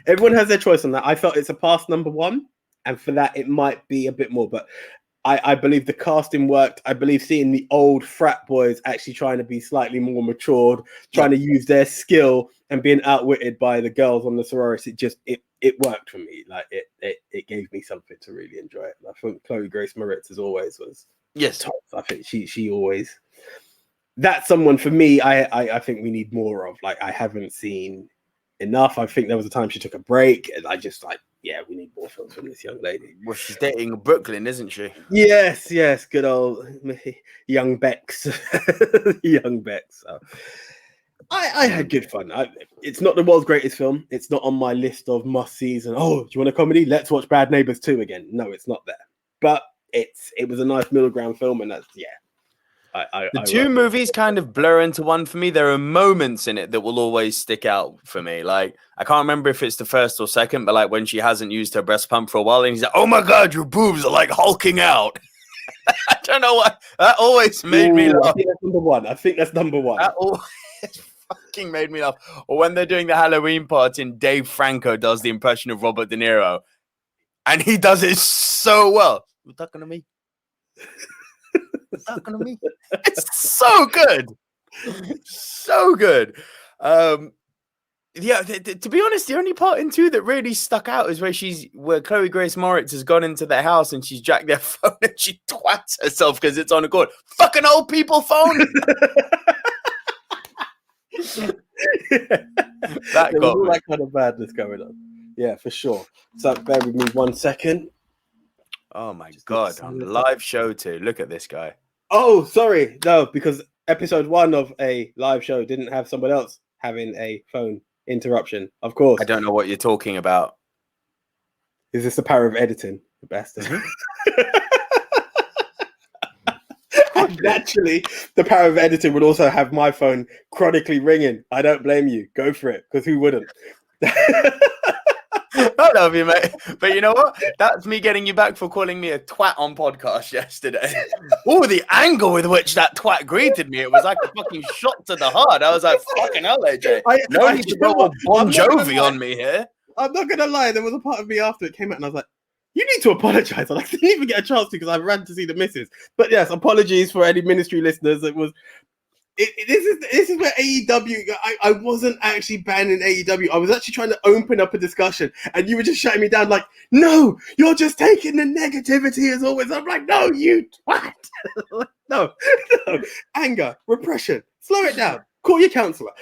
Everyone has their choice on that. I felt it's a past number 1. And for that, it might be a bit more. But I believe the casting worked. I believe seeing the old frat boys actually trying to be slightly more matured, trying to use their skill and being outwitted by the girls on the sorority, it worked for me. Like it gave me something to really enjoy it. And I think Chloe Grace Moretz as always was top. I think she always. that's someone for me. I think we need more of. Like, I haven't seen enough. I think there was a time she took a break, and I just like, yeah, we need more films from this young lady. Well, she's dating Brooklyn, isn't she? Yes, good old young Bex, young Bex. So I had good fun. It's not the world's greatest film. It's not on my list of must-sees. And do you want a comedy? Let's watch Bad Neighbors 2 again. No, it's not there. But it was a nice middle ground film, and that's the two movies kind of blur into one for me. There are moments in it that will always stick out for me. Like, I can't remember if it's the first or second, but like when she hasn't used her breast pump for a while and he's like, oh my God, your boobs are like hulking out. I don't know why. That always made me laugh. I think that's number one. That always fucking made me laugh. Or when they're doing the Halloween party and Dave Franco does the impression of Robert De Niro and he does it so well. You're talking to me? Talking to me. It's so good. So good. Yeah, to be honest, the only part in 2 that really stuck out is where Chloe Grace Moritz has gone into their house and she's jacked their phone and she twats herself because it's on a cord. Fucking old people phone. That got all that kind of badness going on. Yeah, for sure. So bear with me 1 second. Oh my God, on the live show too. Look at this guy. Oh, sorry. No, because episode 1 of a live show didn't have someone else having a phone interruption. Of course. I don't know what you're talking about. Is this the power of editing? The best. And naturally, the power of editing would also have my phone chronically ringing. I don't blame you. Go for it, because who wouldn't? I love you, mate. But you know what? That's me getting you back for calling me a twat on podcast yesterday. Oh, the angle with which that twat greeted me. It was like a fucking shot to the heart. I was like, fucking hell, AJ. No need to go Bon Jovi on me here. I'm not going to lie. There was a part of me after it came out and I was like, you need to apologize. And I didn't even get a chance to because I ran to see the missus. But yes, apologies for any ministry listeners. It was... This is where AEW. I wasn't actually banning AEW. I was actually trying to open up a discussion, and you were just shutting me down. Like, no, you're just taking the negativity as always. I'm like, no, you twat. no, anger, repression. Slow it down. Call your counselor.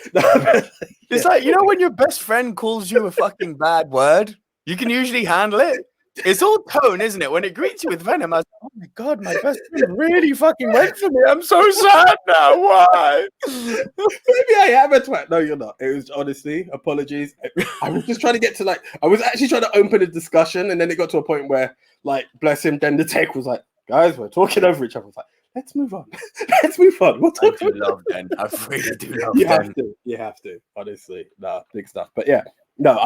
It's like, you know, when your best friend calls you a fucking bad word, you can usually handle it. It's all tone, isn't it? When it greets you with venom, I was like, oh my God, my best friend really fucking went for me. I'm so sad now. Why? Maybe I am a twat. No, you're not. It was honestly, apologies. I was just trying to get to I was actually trying to open a discussion, and then it got to a point where, bless him, then the tech was like, guys, we're talking over each other. I was like, let's move on. Let's move on. We'll talk. I do love Den. I really do love Den. You have to. Honestly. Nah, big stuff. But yeah. No,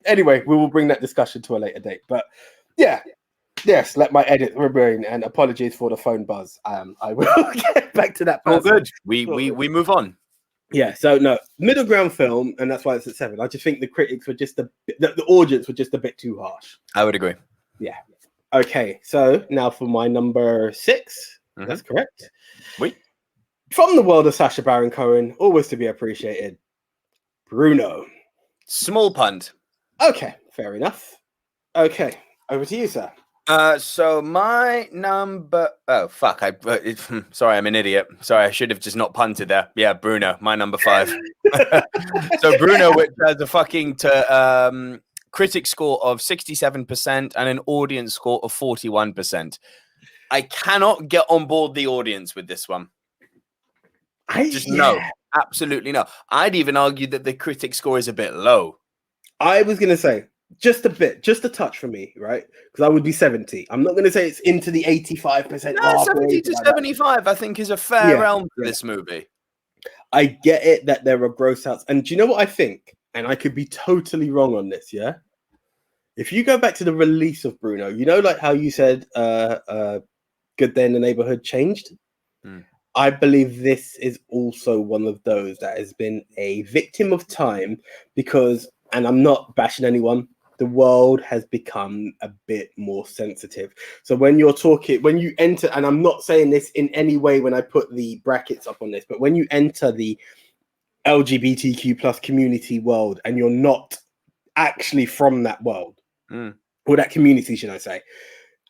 Anyway, we will bring that discussion to a later date. But yeah, yes, let my edit remain. And apologies for the phone buzz. I will get back to that. All good. We move on. Yeah. So no, middle ground film, and that's why it's at 7. I just think the critics were just the audience were just a bit too harsh. I would agree. Yeah. Okay. So now for my number 6. Mm-hmm. That's correct. From the world of Sacha Baron Cohen, always to be appreciated, Bruno. Small punt. Okay, fair enough. Okay, over to you, sir. So my number... Oh, fuck. Sorry, I'm an idiot. Sorry, I should have just not punted there. Yeah, Bruno, my number 5. So Bruno, which has a fucking critic score of 67% and an audience score of 41%. I cannot get on board the audience with this one. No. Absolutely no. I'd even argue that the critic score is a bit low. I was going to say just a bit, just a touch for me, right? Because I would be 70. I'm not going to say it's into the 85%. No, 70 to 75, I think, is a fair realm for this movie. I get it that there are gross outs. And do you know what I think? And I could be totally wrong on this, yeah? If you go back to the release of Bruno, you know, like how you said Good Day in the Neighborhood changed? I believe this is also one of those that has been a victim of time because, and I'm not bashing anyone, the world has become a bit more sensitive. So when you enter, and I'm not saying this in any way when I put the brackets up on this, but when you enter the LGBTQ plus community world and you're not actually from that world, or that community, should I say,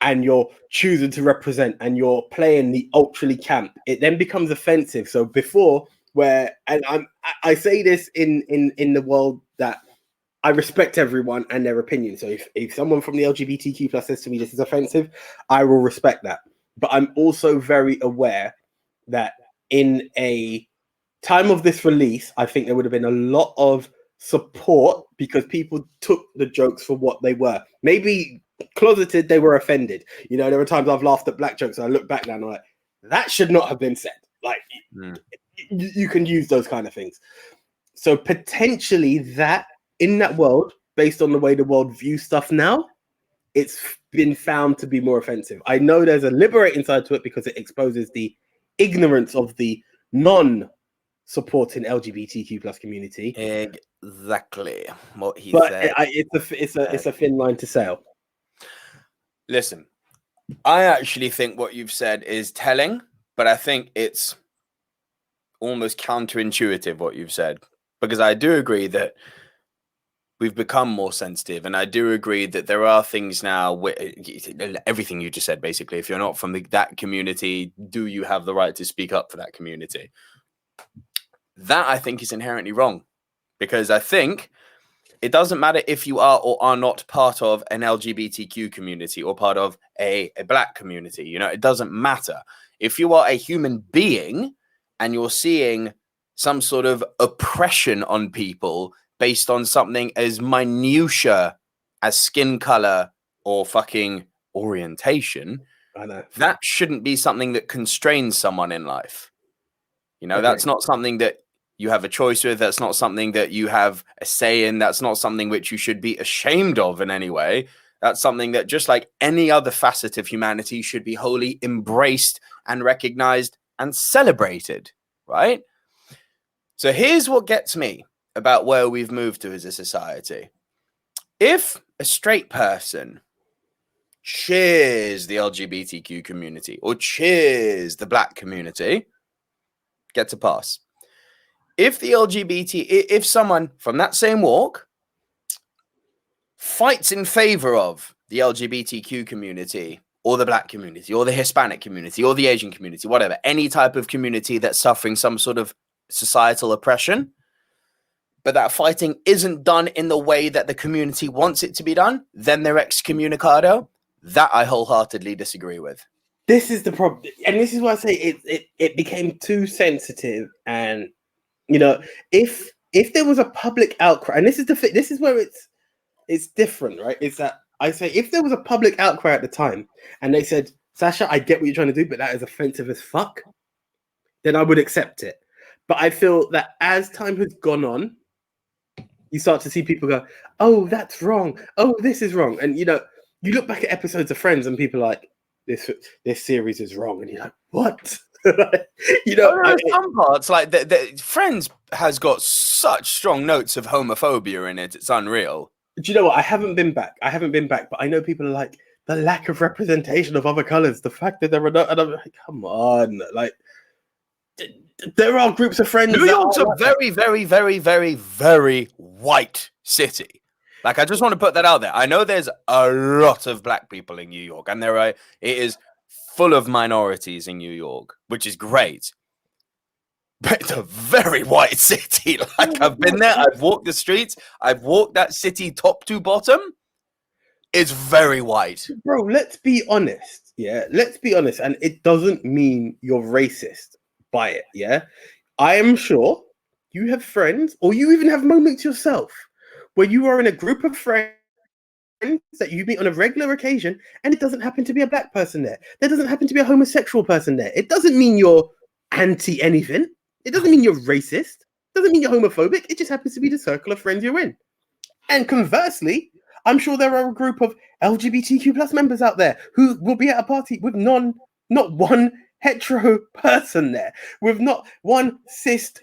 and you're choosing to represent and you're playing the ultra camp, it then becomes offensive. So before, I say this in the world that I respect everyone and their opinion. So if someone from the LGBTQ plus says to me this is offensive, I will respect that. But I'm also very aware that in a time of this release, I think there would have been a lot of support because people took the jokes for what they were. Maybe closeted, they were offended. You know, there were times I've laughed at black jokes and I look back now and I'm like, that should not have been said. Like, you can use those kind of things. So potentially that in that world, based on the way the world views stuff now, it's been found to be more offensive. I know there's a liberating side to it because it exposes the ignorance of the non-supporting LGBTQ plus community. Exactly what he said. But it's a thin line to sail. Listen, I actually think what you've said is telling, but I think it's almost counterintuitive what you've said, because I do agree that we've become more sensitive, and I do agree that there are things now everything you just said, basically, if you're not from that community, do you have the right to speak up for that community? That I think is inherently wrong, because I think it doesn't matter if you are or are not part of an LGBTQ community or part of a black community. You know, it doesn't matter. If you are a human being and you're seeing some sort of oppression on people based on something as minutiae as skin color or fucking orientation, that shouldn't be something that constrains someone in life. You know, that's not something that you have a choice with. That's not something that you have a say in. That's not something which you should be ashamed of in any way. That's something that, just like any other facet of humanity, should be wholly embraced and recognized and celebrated, right? So here's what gets me about where we've moved to as a society. If a straight person cheers the LGBTQ community or cheers the black community, gets a pass. If someone from that same walk fights in favor of the LGBTQ community or the black community or the Hispanic community or the Asian community, whatever, any type of community that's suffering some sort of societal oppression, but that fighting isn't done in the way that the community wants it to be done, then they're excommunicado. That I wholeheartedly disagree with. This is the problem. And this is why I say it became too sensitive. And, you know, if there was a public outcry, and this is where it's different, right? It's that I say, if there was a public outcry at the time and they said, Sasha, I get what you're trying to do, but that is offensive as fuck, then I would accept it. But I feel that as time has gone on, you start to see people go, oh, that's wrong. Oh, this is wrong. And, you know, you look back at episodes of Friends and people are like, this series is wrong. And you're like, what? You know, some parts, like the Friends has got such strong notes of homophobia in it. It's unreal. Do you know what? I haven't been back, but I know people are like, the lack of representation of other colors, the fact that there are no, and I'm like, come on. Like, there are groups of Friends. New York's a very, very, very, very, very white city. Like, I just want to put that out there. I know there's a lot of black people in New York, and it is full of minorities in New York, which is great. But it's a very white city. Like, I've been there, I've walked the streets, I've walked that city top to bottom. It's very white. Bro, let's be honest. Yeah, let's be honest. And it doesn't mean you're racist by it. Yeah, I am sure you have friends, or you even have moments yourself where you are in a group of friends that you meet on a regular occasion, and it doesn't happen to be a black person there. There doesn't happen to be a homosexual person there. It doesn't mean you're anti anything. It doesn't mean you're racist. It doesn't mean you're homophobic. It just happens to be the circle of friends you're in. And conversely, I'm sure there are a group of LGBTQ plus members out there who will be at a party with not one hetero person there, with not one cis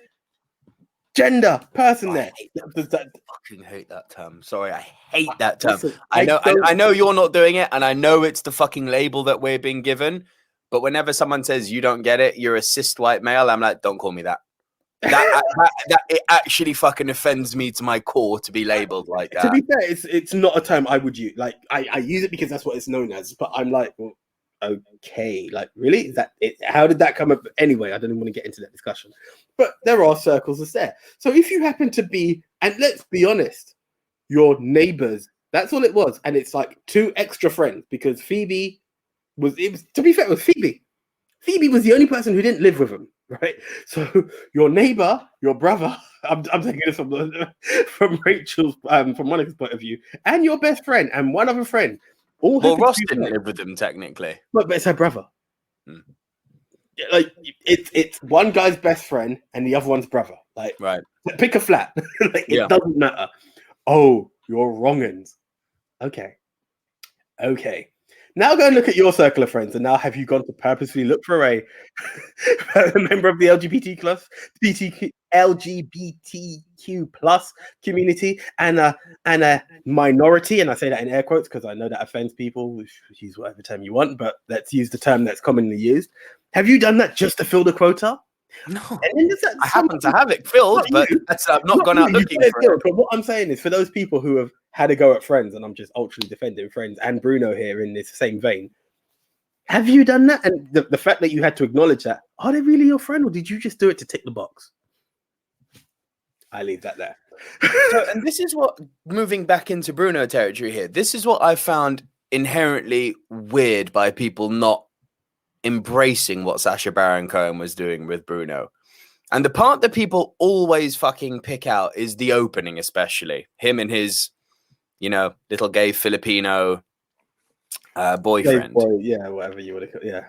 gender person there. I fucking hate that term. Sorry, I hate that term. Listen, I know you're not doing it, and I know it's the fucking label that we're being given. But whenever someone says you don't get it, you're a cis white male, I'm like, don't call me that. That it actually fucking offends me to my core to be labeled like that. To be fair, it's not a term I would use. Like I use it because that's what it's known as. But I'm like, well, okay, like really? Is that it? How did that come up? Anyway, I don't even want to get into that discussion. But there are circles that's there. So if you happen to be, and let's be honest, your neighbors, that's all it was. And it's like 2 extra friends because Phoebe was, to be fair, it was Phoebe. Phoebe was the only person who didn't live with him, right? So your neighbor, your brother, I'm taking this from Rachel's, from Monica's point of view, and your best friend and one other friend. Well, Ross didn't live with him technically. But it's her brother. Like it's one guy's best friend and the other one's brother. Like, right. Pick a flat. Like, it doesn't matter. Oh, you're wrongins. Okay. Now go and look at your circle of friends. And now have you gone to purposely look for a member of the LGBTQ plus community and a minority? And I say that in air quotes because I know that offends people. Use whatever term you want, but let's use the term that's commonly used. Have you done that just to fill the quota? No, I happen to have it filled, but I've not gone out looking for it. But what I'm saying is, for those people who have had a go at Friends, and I'm just ultra defending Friends and Bruno here in this same vein, have you done that? And the fact that you had to acknowledge that, are they really your friend, or did you just do it to tick the box? I leave that there. And this is what, moving back into Bruno territory here, this is what I found inherently weird by people not embracing what Sacha Baron Cohen was doing with Bruno. And the part that people always fucking pick out is the opening, especially him and his, little gay Filipino boyfriend. Whatever you would have. Yeah.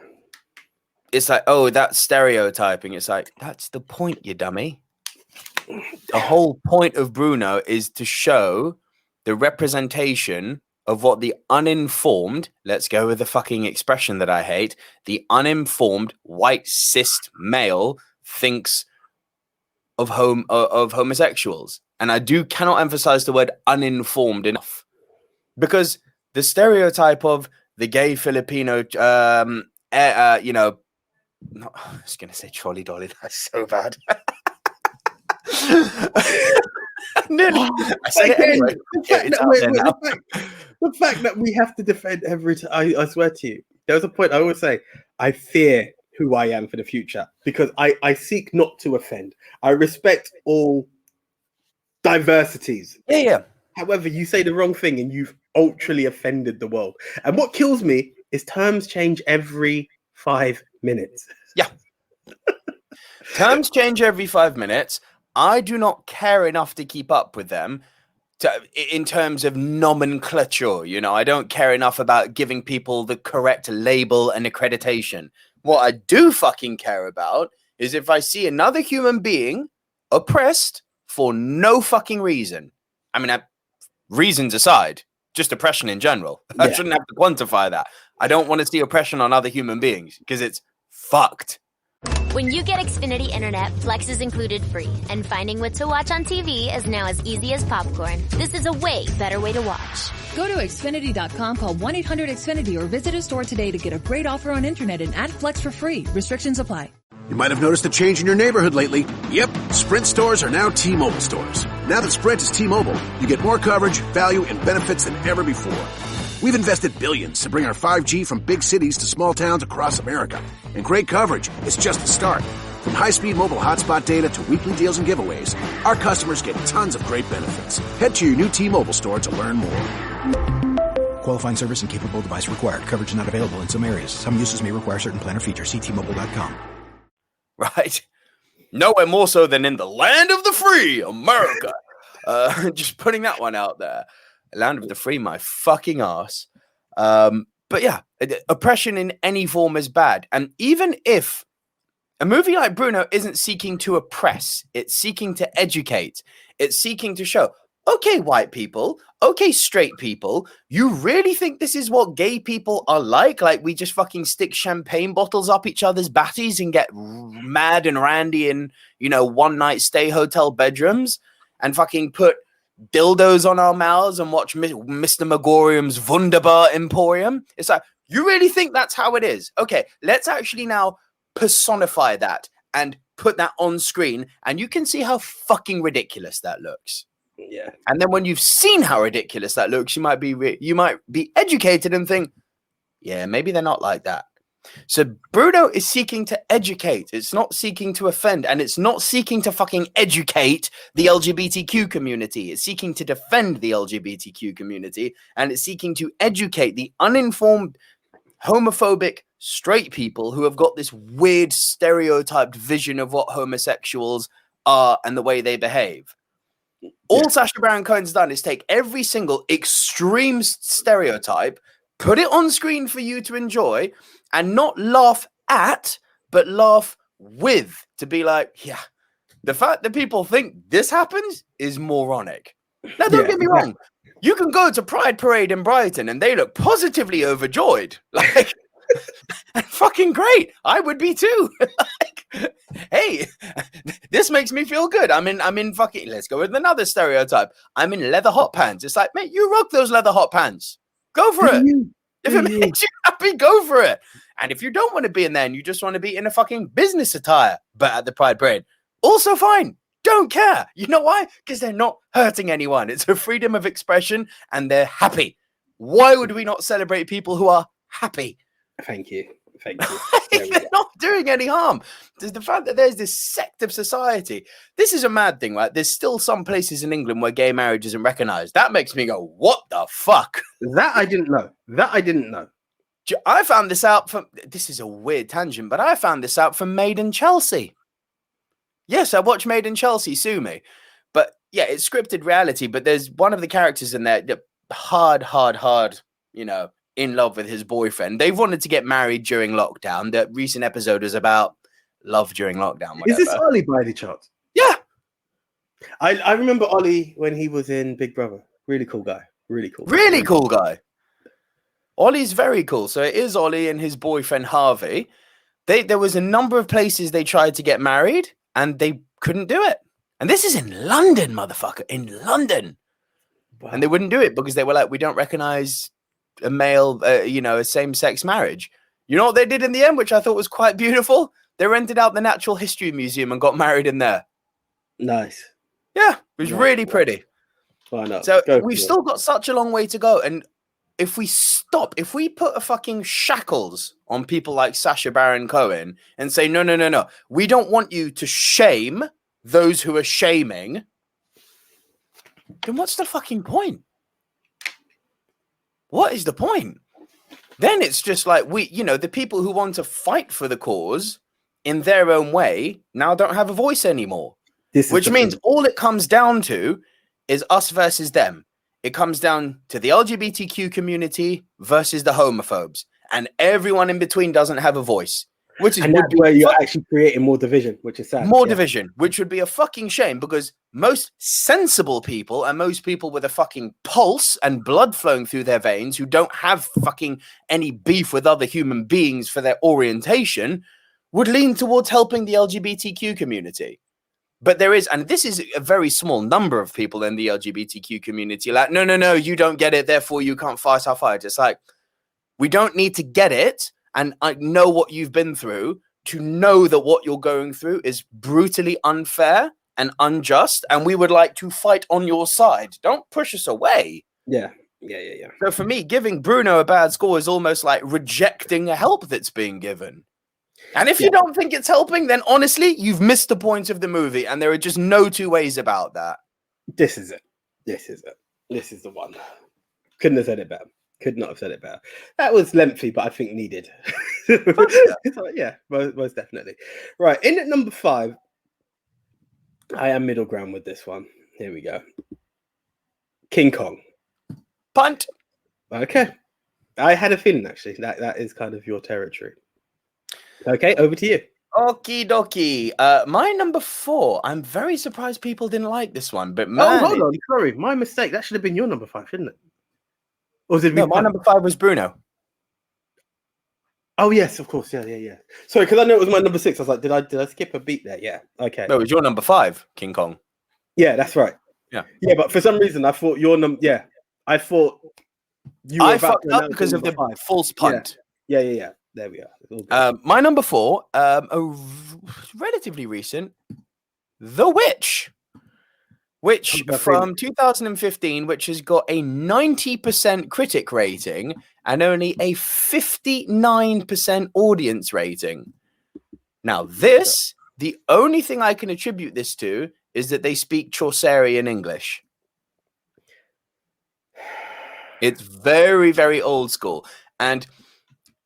It's like, oh, that's stereotyping. It's like, that's the point, you dummy. The whole point of Bruno is to show the representation of what the uninformed, let's go with the fucking expression that I hate, the uninformed white cis male thinks of homosexuals. And I cannot emphasize the word uninformed enough, because the stereotype of the gay Filipino, I was going to say trolley dolly. That's so bad. I said it anyway. The fact that we have to defend every time, I swear to you, there was a point I always say, I fear who I am for the future because I seek not to offend. I respect all diversities. Yeah. However, you say the wrong thing and you've ultrally offended the world. And what kills me is terms change every 5 minutes. Yeah. Terms change every 5 minutes. I do not care enough to keep up with them in terms of nomenclature. I don't care enough about giving people the correct label and accreditation. What I do fucking care about is if I see another human being oppressed for no fucking reason. I mean, reasons aside, just oppression in general. Yeah. I shouldn't have to quantify that. I don't want to see oppression on other human beings because it's fucked. When you get Xfinity Internet, Flex is included free, and finding what to watch on TV is now as easy as popcorn. This is a way better way to watch. Go to Xfinity.com, call 1-800-XFINITY, or visit a store today to get a great offer on internet and add Flex for free. Restrictions apply. You might have noticed a change in your neighborhood lately. Yep, Sprint stores are now T-Mobile stores. Now that Sprint is T-Mobile, you get more coverage, value, and benefits than ever before. We've invested billions to bring our 5G from big cities to small towns across America. And great coverage is just the start. From high-speed mobile hotspot data to weekly deals and giveaways, our customers get tons of great benefits. Head to your new T-Mobile store to learn more. Qualifying service and capable device required. Coverage not available in some areas. Some uses may require certain plan or features. See T-Mobile.com. Right. Nowhere more so than in the land of the free, America. Just putting that one out there. Land of the free, my fucking ass. But yeah, oppression in any form is bad. And even if a movie like Bruno isn't seeking to oppress, it's seeking to educate. It's seeking to show, okay, white people, okay, straight people, you really think this is what gay people are like? Like we just fucking stick champagne bottles up each other's batties and get mad and randy in, one night stay hotel bedrooms and fucking put dildos on our mouths and watch Mr. Megorium's Wunderbar Emporium. It's like, you really think that's how it is? Okay, let's actually now personify that and put that on screen and you can see how fucking ridiculous that looks. Yeah. And then when you've seen how ridiculous that looks, you might be educated and think, yeah, maybe they're not like that. So Bruno is seeking to educate. It's not seeking to offend, and it's not seeking to fucking educate the LGBTQ community. It's seeking to defend the LGBTQ community, and it's seeking to educate the uninformed, homophobic, straight people who have got this weird stereotyped vision of what homosexuals are and the way they behave. All Sacha Baron Cohen's done is take every single extreme stereotype, put it on screen for you to enjoy, and not laugh at, but laugh with, to be like, yeah, the fact that people think this happens is moronic. Now, don't get me wrong. You can go to Pride Parade in Brighton and they look positively overjoyed. Like, and fucking great. I would be too. Like, hey, this makes me feel good. I'm in fucking, let's go with another stereotype. I'm in leather hot pants. It's like, mate, you rock those leather hot pants. Go for it. If it makes you happy, go for it. And if you don't want to be in there and you just want to be in a fucking business attire, but at the Pride Parade, also fine. Don't care. You know why? Because they're not hurting anyone. It's a freedom of expression and they're happy. Why would we not celebrate people who are happy? Thank you. Thank you. They're not doing any harm. There's the fact that there's this sect of society. This is a mad thing, right? There's still some places in England where gay marriage isn't recognized. That makes me go, what the fuck? That I didn't know. I found this out from, this is a weird tangent, but I found this out from Made in Chelsea. Yes, I watched Made in Chelsea, sue me. But yeah, it's scripted reality, but there's one of the characters in there that hard, you know, in love with his boyfriend. They've wanted to get married during lockdown. The recent episode is about love during lockdown. Whatever. Is this Ollie by any chance? Yeah. I remember Ollie when he was in Big Brother. Really cool guy. Really cool. Really cool guy. Ollie's very cool. So it is Ollie and his boyfriend Harvey. There was a number of places they tried to get married and they couldn't do it. And this is in London, motherfucker. In London. Wow. And they wouldn't do it because they were like, we don't recognize a male, a same-sex marriage. You know what they did in the end, which I thought was quite beautiful? They rented out the Natural History Museum and got married in there. Nice. Yeah, it was really pretty. Why not? So we've still got such a long way to go. And if we put a fucking shackles on people like Sacha Baron Cohen and say, no, we don't want you to shame those who are shaming, then what's the fucking point? What is the point? Then it's just like the people who want to fight for the cause in their own way now don't have a voice anymore. Which means all it comes down to is us versus them. It comes down to the LGBTQ community versus the homophobes. And everyone in between doesn't have a voice. Which is where you're actually creating more division, which is sad. More division, which would be a fucking shame because most sensible people and most people with a fucking pulse and blood flowing through their veins who don't have fucking any beef with other human beings for their orientation would lean towards helping the LGBTQ community. But there is, and this is a very small number of people in the LGBTQ community, like, no, you don't get it, therefore you can't fight our fight. It's like, we don't need to get it. And I know what you've been through to know that what you're going through is brutally unfair and unjust. And we would like to fight on your side. Don't push us away. Yeah. So for me, giving Bruno a bad score is almost like rejecting the help that's being given. And if you don't think it's helping, then honestly, you've missed the point of the movie. And there are just no two ways about that. This is it. This is the one. Couldn't have said it better. Could not have said it better. That was lengthy, but I think needed. Yeah, most definitely. Right, in at number 5, I am middle ground with this one. Here we go. King Kong. Punt. Okay. I had a feeling, actually, that is kind of your territory. Okay, over to you. Okie dokie. My number 4. I'm very surprised people didn't like this one, but man. Oh, hold on. Sorry, my mistake. That should have been your number 5, shouldn't it? Or was it no, my number 5 was Bruno. Oh yes, of course. Yeah. Sorry, because I know it was my number 6. I was like, did I skip a beat there? Yeah. Okay. No, it was your number 5, King Kong. Yeah, that's right. Yeah. Yeah, but for some reason I thought your number. Yeah, I thought you. I fucked up because of the false punt. Yeah. There we are. My number 4, relatively recent, The Witch. Which from 2015, which has got a 90% critic rating and only a 59% audience rating. Now, the only thing I can attribute this to is that they speak Chaucerian English. It's very, very old school and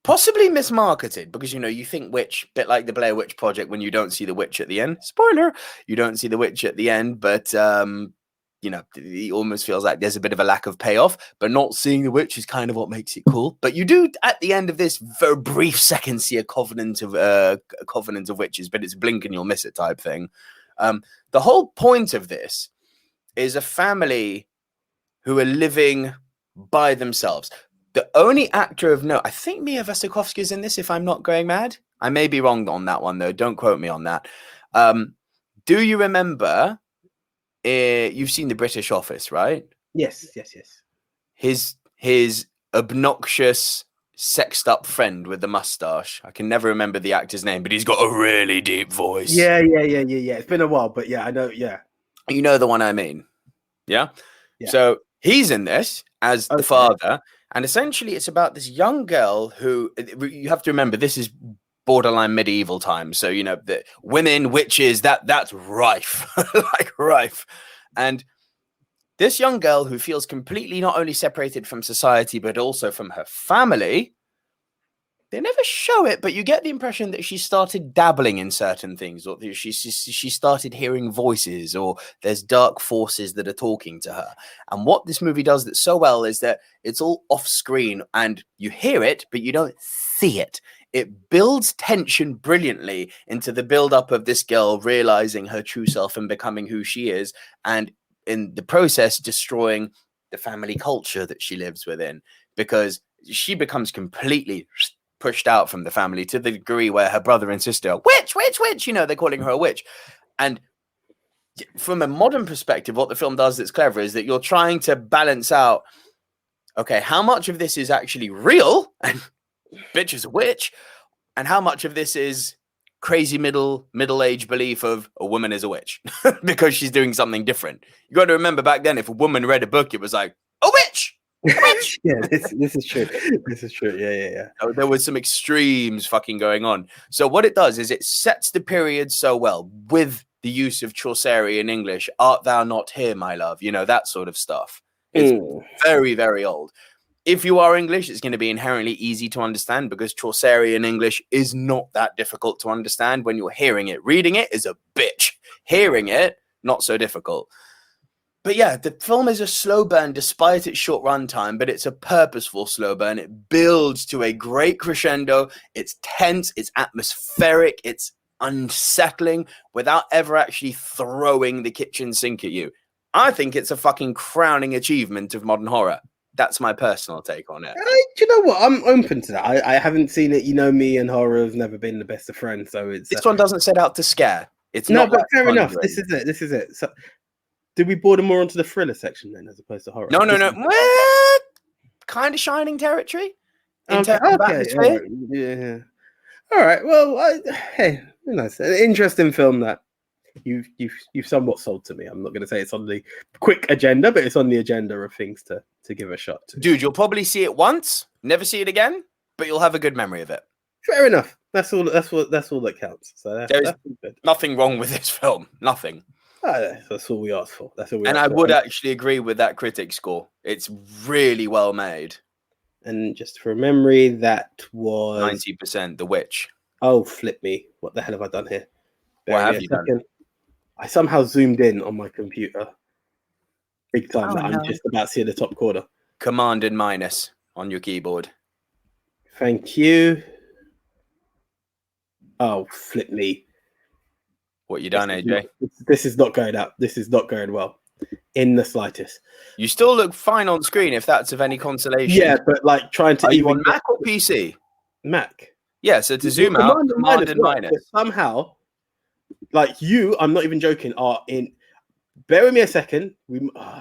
possibly mismarketed because, you think witch, bit like the Blair Witch Project when you don't see the witch at the end. Spoiler, you don't see the witch at the end, but, it almost feels like there's a bit of a lack of payoff, but not seeing the witch is kind of what makes it cool. But you do, at the end of this very brief second, see a covenant of witches, but it's blink and you'll miss it type thing. The whole point of this is a family who are living by themselves. The only actor of note, I think Mia Wasikowska is in this, if I'm not going mad. I may be wrong on that one, though. Don't quote me on that. Do you remember, you've seen The British Office, right? Yes. His obnoxious, sexed-up friend with the mustache. I can never remember the actor's name, but he's got a really deep voice. Yeah. It's been a while, but yeah, I know, yeah. You know the one I mean, yeah? So he's in this as the father. And essentially, it's about this young girl who, you have to remember, this is borderline medieval times. So, the women, witches, that's rife, like rife. And this young girl who feels completely not only separated from society, but also from her family, they never show it, but you get the impression that she started dabbling in certain things, or she started hearing voices, or there's dark forces that are talking to her. And what this movie does that's so well is that it's all off screen and you hear it, but you don't see it. It builds tension brilliantly into the build-up of this girl realizing her true self and becoming who she is, and in the process destroying the family culture that she lives within, because she becomes completely pushed out from the family to the degree where her brother and sister are, witch, they're calling her a witch. And from a modern perspective, what the film does that's clever is that you're trying to balance out, okay, how much of this is actually real and bitch is a witch, and how much of this is crazy middle-aged belief of a woman is a witch because she's doing something different. You got to remember back then, if a woman read a book, it was like, a witch. Yeah, this is true. This is true. Yeah. There was some extremes fucking going on. So what it does is it sets the period so well with the use of Chaucerian English. Art thou not here, my love? That sort of stuff. It's very, very old. If you are English, it's going to be inherently easy to understand because Chaucerian English is not that difficult to understand when you're hearing it. Reading it is a bitch. Hearing it, not so difficult. But yeah, the film is a slow burn despite its short runtime, but it's a purposeful slow burn. It builds to a great crescendo. It's tense, it's atmospheric, it's unsettling without ever actually throwing the kitchen sink at you. I think it's a fucking crowning achievement of modern horror. That's my personal take on it. Do you know what? I'm open to that. I haven't seen it. Me and horror have never been the best of friends. So this one doesn't set out to scare. It's no, not. But fair enough. This is it. So, did we border more onto the thriller section then, as opposed to horror? No. Well, kind of Shining territory. Okay. Yeah. All right. Well, hey, nice. An interesting film that you've somewhat sold to me. I'm not going to say it's on the quick agenda, but it's on the agenda of things to give a shot to. Dude, you'll probably see it once, never see it again, but you'll have a good memory of it. Fair enough. That's all that counts. So there's nothing wrong with this film. Nothing. That's all we asked for. And I would actually agree with that critic score. It's really well made. And just for memory, that was 90%. The Witch. Oh, flip me! What the hell have I done here? What have you done? I somehow zoomed in on my computer big time. I'm just about to see the top corner. Command and minus on your keyboard. Thank you. Oh, flip me. What you done, AJ? This is not going up. This is not going well in the slightest. You still look fine on screen if that's of any consolation. Yeah, but like trying to. Are you on Mac or PC? Mac. Yeah, so to zoom out, command and minus. Somehow, like I'm not even joking, are in. Bear with me a second.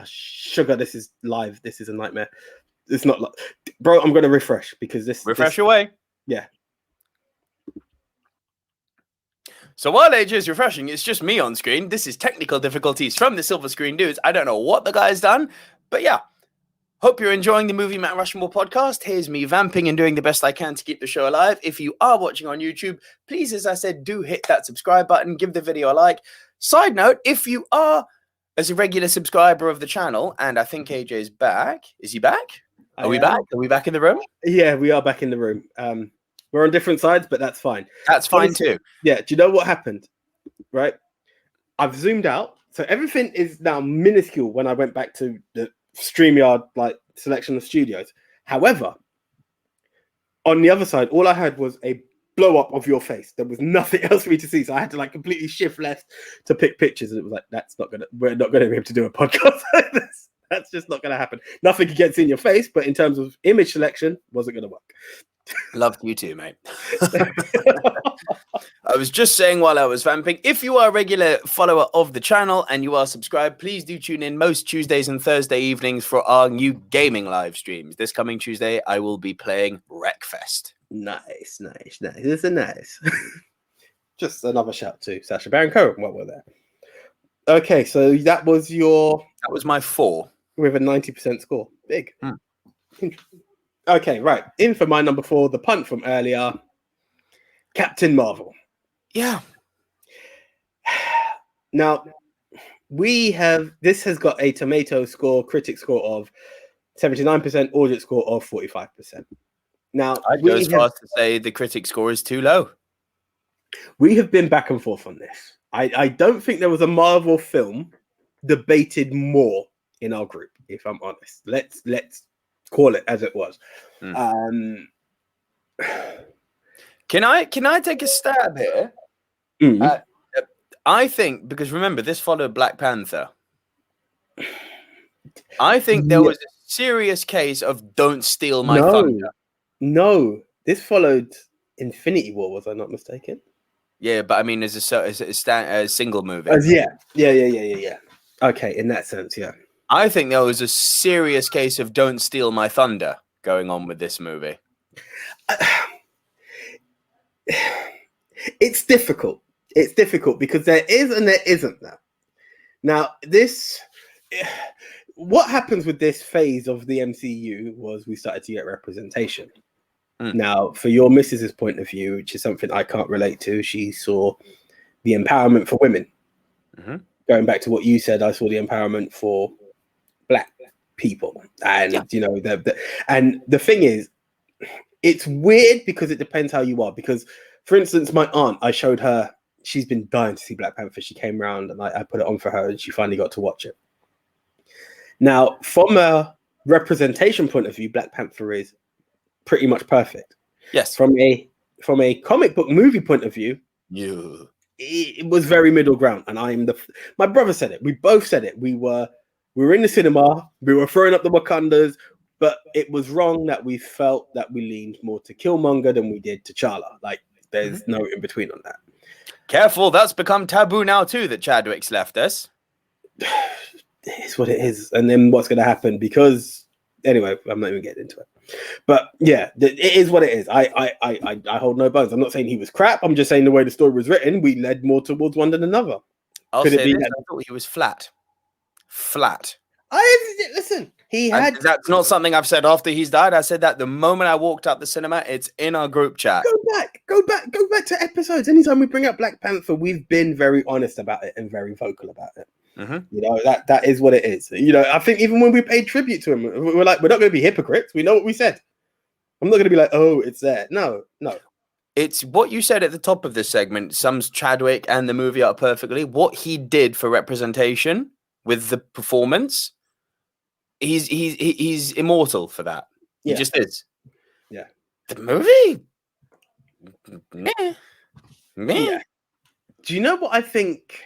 Sugar, this is live. This is a nightmare. It's not like, bro, I'm going to refresh because this. Refresh away. Yeah. So while AJ is refreshing, it's just me on screen. This is technical difficulties from the Silver Screen Dudes. I don't know what the guy's done, but yeah. Hope you're enjoying the Movie Mount Rushmore podcast. Here's me vamping and doing the best I can to keep the show alive. If you are watching on YouTube, please, as I said, do hit that subscribe button. Give the video a like. Side note, if you are as a regular subscriber of the channel, and I think AJ's back. Is he back? Are we back? Are we back in the room? Yeah, we are back in the room. We're on different sides, but that's fine. That's fine too. Yeah. Do you know what happened? Right. I've zoomed out. So everything is now minuscule when I went back to the StreamYard like selection of studios. However, on the other side, all I had was a blow up of your face. There was nothing else for me to see. So I had to like completely shift left to pick pictures. And it was like, we're not going to be able to do a podcast like this. That's just not going to happen. Nothing gets in your face, but in terms of image selection, wasn't going to work. Loved you too, mate. I was just saying while I was vamping, if you are a regular follower of the channel and you are subscribed, please do tune in most Tuesdays and Thursday evenings for our new gaming live streams. This coming Tuesday, I will be playing Wreckfest. Nice. This is nice. Just another shout to Sacha Baron Cohen while we're there. Okay, so that was my 4 with a 90% score. Big. Okay, right. In for my number 4, the punt from earlier, Captain Marvel. Yeah. Now, this has got a tomato score, critic score of 79%, audience score of 45%. Now, I'd go as far as to say the critic score is too low. We have been back and forth on this. I don't think there was a Marvel film debated more in our group, if I'm honest. Let's call it as it was. Can I take a stab here? I think, because remember, this followed Black Panther. I think there was a serious case of don't steal my thunder. No, this followed Infinity War, was I not mistaken? Yeah, but I mean, as a single movie. Yeah. Okay, in that sense, yeah. I think there was a serious case of don't steal my thunder going on with this movie. It's difficult. It's difficult because there is and there isn't that. Now, what happens with this phase of the MCU was we started to get representation. Now, for your missus's point of view, which is something I can't relate to, she saw the empowerment for women. Going back to what you said, I saw the empowerment for Black people. And, and the thing is, it's weird because it depends how you are. Because, for instance, my aunt, I showed her, she's been dying to see Black Panther. She came around and I put it on for her and she finally got to watch it. Now, from a representation point of view, Black Panther is pretty much perfect. Yes. From a comic book movie point of view, it was very middle ground. And my brother said it. We both said it. We were in the cinema. We were throwing up the Wakandas, but it was wrong that we felt that we leaned more to Killmonger than we did to T'Challa. Like, there's no in between on that. Careful, that's become taboo now too that Chadwick's left us. It's what it is. And then what's going to happen? Because, anyway, I'm not even getting into it. But yeah, it is what it is. I hold no bones. I'm not saying he was crap. I'm just saying the way the story was written, we led more towards one than another. I thought he was flat. Listen, he had. That's not something I've said after he's died. I said that the moment I walked out the cinema. It's in our group chat. Go back to episodes. Anytime we bring up Black Panther, we've been very honest about it and very vocal about it. That is what it is. I think even when we paid tribute to him, we're like, we're not going to be hypocrites. We know what we said. I'm not going to be like, oh, it's there. No. It's what you said at the top of this segment. Sums Chadwick and the movie up perfectly. What he did for representation with the performance, he's immortal for that. He just is. Yeah. The movie. Yeah. Do you know what I think?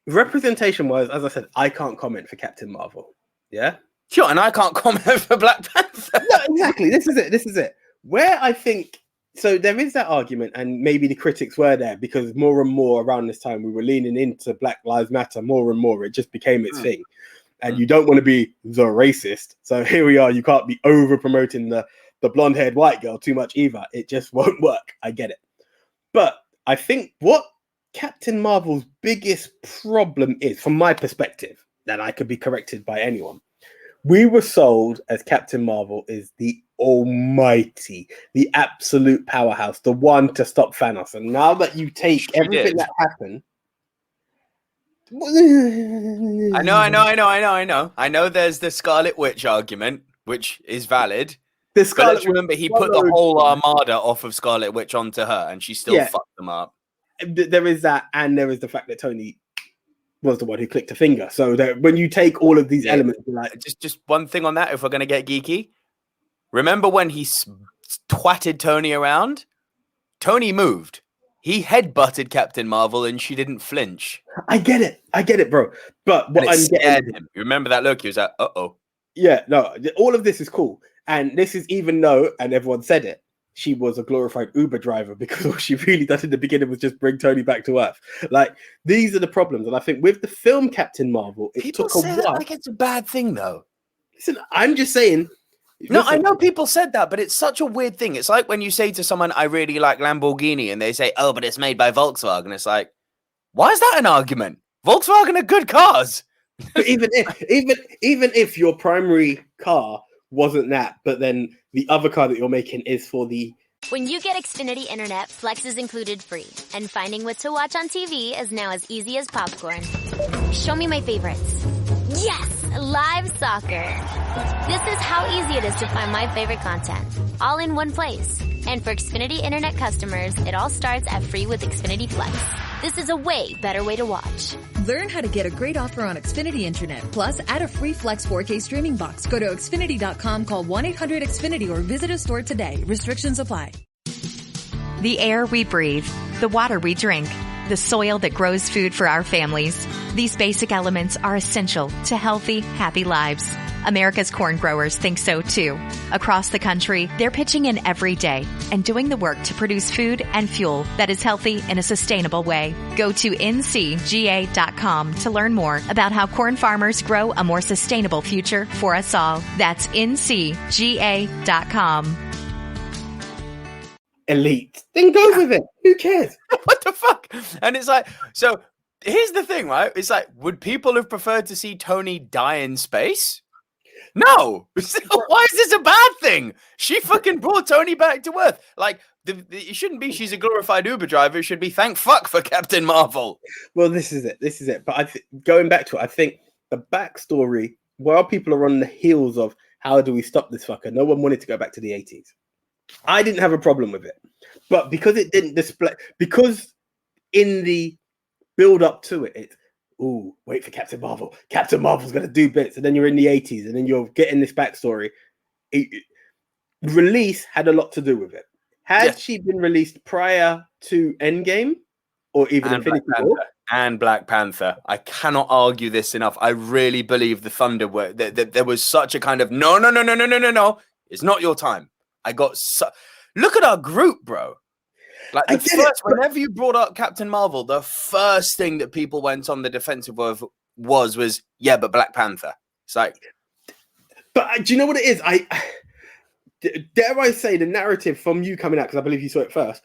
Representation wise, as I said, I can't comment for Captain Marvel. Yeah. Sure, and I can't comment for Black Panther. No, exactly. This is it. Where I think so, there is that argument, and maybe the critics were there because more and more around this time we were leaning into Black Lives Matter more and more. It just became its thing, and you don't want to be the racist. So here we are. You can't be over promoting the blonde haired white girl too much either. It just won't work. I get it, but I think what Captain Marvel's biggest problem is, from my perspective, that I could be corrected by anyone. We were sold as Captain Marvel is the almighty, the absolute powerhouse, the one to stop Thanos. And now that you take everything that happened, I know. There's the Scarlet Witch argument, which is valid. The Scarlet Witch, remember, he put the whole armada off of Scarlet Witch onto her, and she still fucked them up. There is that, and there is the fact that Tony was the one who clicked a finger. So that when you take all of these elements, like just one thing on that, if we're gonna get geeky, remember when he twatted Tony around? Tony moved. He headbutted Captain Marvel, and she didn't flinch. I get it, bro. But what I'm getting, him. You remember that look? He was like, "Uh-oh." Yeah, no. All of this is cool, and this is even though, and everyone said it, she was a glorified Uber driver, because all she really did in the beginning was just bring Tony back to Earth. Like, these are the problems. And I think with the film Captain Marvel, people took a while. That like it's a bad thing, though. Listen, I'm just saying. No, I know people said that, but it's such a weird thing. It's like when you say to someone, I really like Lamborghini, and they say, oh, but it's made by Volkswagen. It's like, why is that an argument? Volkswagen are good cars. But even if your primary car wasn't that, but then the other car that you're making is for the... When you get Xfinity Internet, Flex is included free. And finding what to watch on TV is now as easy as popcorn. Show me my favorites. Yes! Live soccer. This is how easy it is to find my favorite content. All in one place. And for Xfinity Internet customers, it all starts at free with Xfinity Flex. This is a way better way to watch. Learn how to get a great offer on Xfinity Internet. Plus, add a free Flex 4K streaming box. Go to Xfinity.com, call 1-800-XFINITY, or visit a store today. Restrictions apply. The air we breathe, the water we drink, the soil that grows food for our families. These basic elements are essential to healthy, happy lives. America's corn growers think so too. Across the country, they're pitching in every day and doing the work to produce food and fuel that is healthy in a sustainable way. Go to ncga.com to learn more about how corn farmers grow a more sustainable future for us all. That's ncga.com. Elite. Then go with it. Who cares? What the fuck? And it's like, so here's the thing, right? It's like, would people have preferred to see Tony die in space? No. Why is this a bad thing? She fucking brought Tony back to Earth. Like, it shouldn't be she's a glorified Uber driver. It should be thank fuck for Captain Marvel. Well, this is it. But going back to it, I think the backstory, while people are on the heels of how do we stop this fucker, no one wanted to go back to the 80s. I didn't have a problem with it. But because it didn't display, because in the build up to it, it's, ooh, wait for Captain Marvel. Captain Marvel's going to do bits. And then you're in the 80s and then you're getting this backstory. Release had a lot to do with it. Had she been released prior to Endgame or even Infinity War? And Black Panther. I cannot argue this enough. I really believe the Thunder were that there was such a kind of no. It's not your time. Look at our group, bro. Like whenever you brought up Captain Marvel, the first thing that people went on the defensive of was but Black Panther. It's like, but do you know what it is? Dare I say the narrative from you coming out, because I believe you saw it first,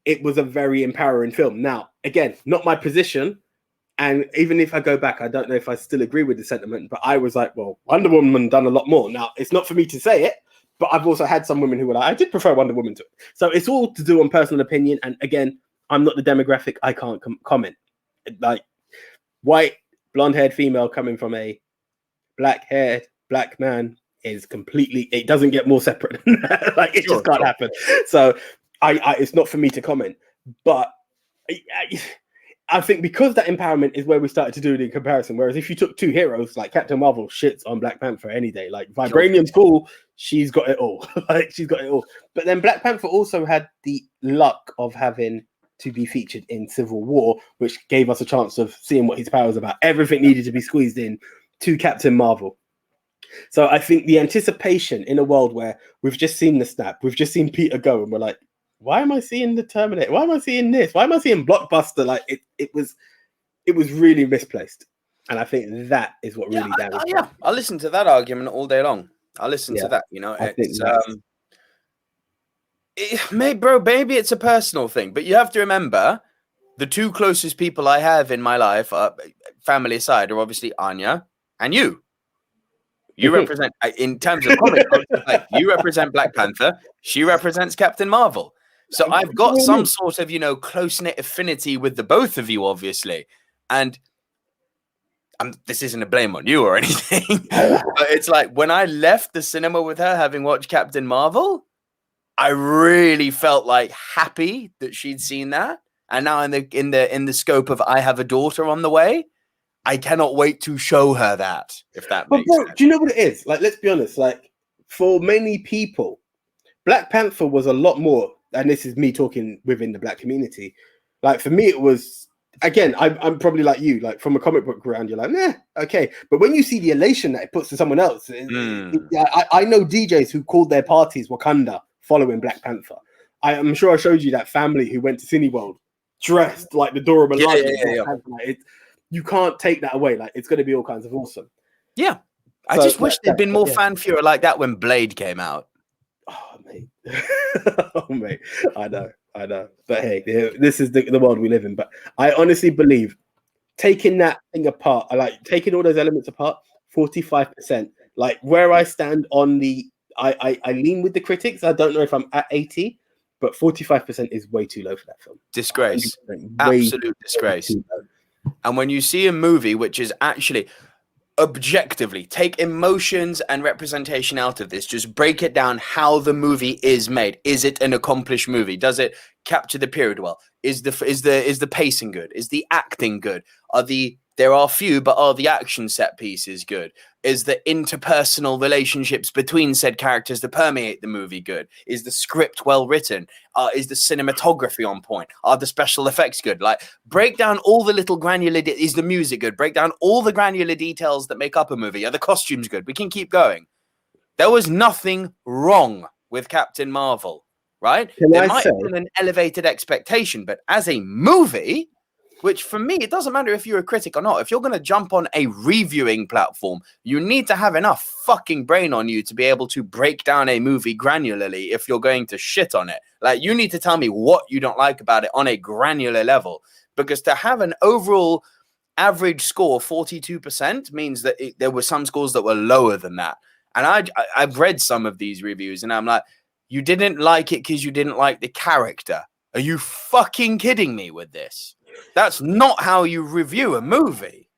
it was a very empowering film. Now, again, not my position, and even if I go back, I don't know if I still agree with the sentiment, but I was like, well, Wonder Woman done a lot more. Now, it's not for me to say it, but I've also had some women who were like, I did prefer Wonder Woman to it. So it's all to do on personal opinion. And again, I'm not the demographic. I can't comment. Like, white, blonde-haired female coming from a black-haired black man is completely, it doesn't get more separate than that. Like, it just can't happen. So it's not for me to comment. But I think because that empowerment is where we started to do the comparison. Whereas if you took two heroes, like Captain Marvel shits on Black Panther any day. Like, Vibranium's cool. She's got it all. She's got it all. But then Black Panther also had the luck of having to be featured in Civil War, which gave us a chance of seeing what his power was about. Everything needed to be squeezed in to Captain Marvel. So I think the anticipation in a world where we've just seen the snap, we've just seen Peter go, and we're like, why am I seeing the Terminator? Why am I seeing this? Why am I seeing Blockbuster? Like, it was really misplaced. And I think that is what really damaged it. Yeah, I'll listen to that argument all day long. I'll listen to that, you know. Maybe it's a personal thing, but you have to remember, the two closest people I have in my life, family aside, are obviously Anya and you. You represent, in terms of comic books, like, you represent Black Panther. She represents Captain Marvel. So I've got some sort of, close-knit affinity with the both of you, obviously. And this isn't a blame on you or anything. But it's like when I left the cinema with her, having watched Captain Marvel, I really felt like happy that she'd seen that. And now in the scope of I have a daughter on the way, I cannot wait to show her that, if that makes sense. Do you know what it is? Like, let's be honest, like, for many people, Black Panther was a lot more, and this is me talking within the Black community. Like, for me, it was, again, I'm probably like you, like, from a comic book ground, you're like, okay. But when you see the elation that it puts to someone else, I know DJs who called their parties Wakanda following Black Panther. I'm sure I showed you that family who went to Cineworld dressed like the Dora Milaje. You can't take that away. Like, it's going to be all kinds of awesome. Yeah. I just wish there'd been more fanfare like that when Blade came out. Oh, mate. Mate. I know. But hey, this is the world we live in. But I honestly believe taking that thing apart, taking all those elements apart, 45%. Like, where I stand on I lean with the critics. I don't know if I'm at 80, but 45% is way too low for that film. Disgrace. Absolute disgrace. And when you see a movie which is actually objectively, take emotions and representation out of this, just break it down how the movie is made. Is it an accomplished movie? Does it capture the period well? Is the pacing good? Is the acting good? There are few, but are the action set pieces good? Is the interpersonal relationships between said characters that permeate the movie good? Is the script well written? Is the cinematography on point? Are the special effects good? Like, break down all the little granular... Is the music good? Break down all the granular details that make up a movie. Are the costumes good? We can keep going. There was nothing wrong with Captain Marvel, right? There might have been an elevated expectation, but as a movie... Which, for me, it doesn't matter if you're a critic or not. If you're going to jump on a reviewing platform, you need to have enough fucking brain on you to be able to break down a movie granularly if you're going to shit on it. Like, you need to tell me what you don't like about it on a granular level. Because to have an overall average score, 42%, means that there were some scores that were lower than that. And I've read some of these reviews, and I'm like, you didn't like it because you didn't like the character. Are you fucking kidding me with this? That's not how you review a movie.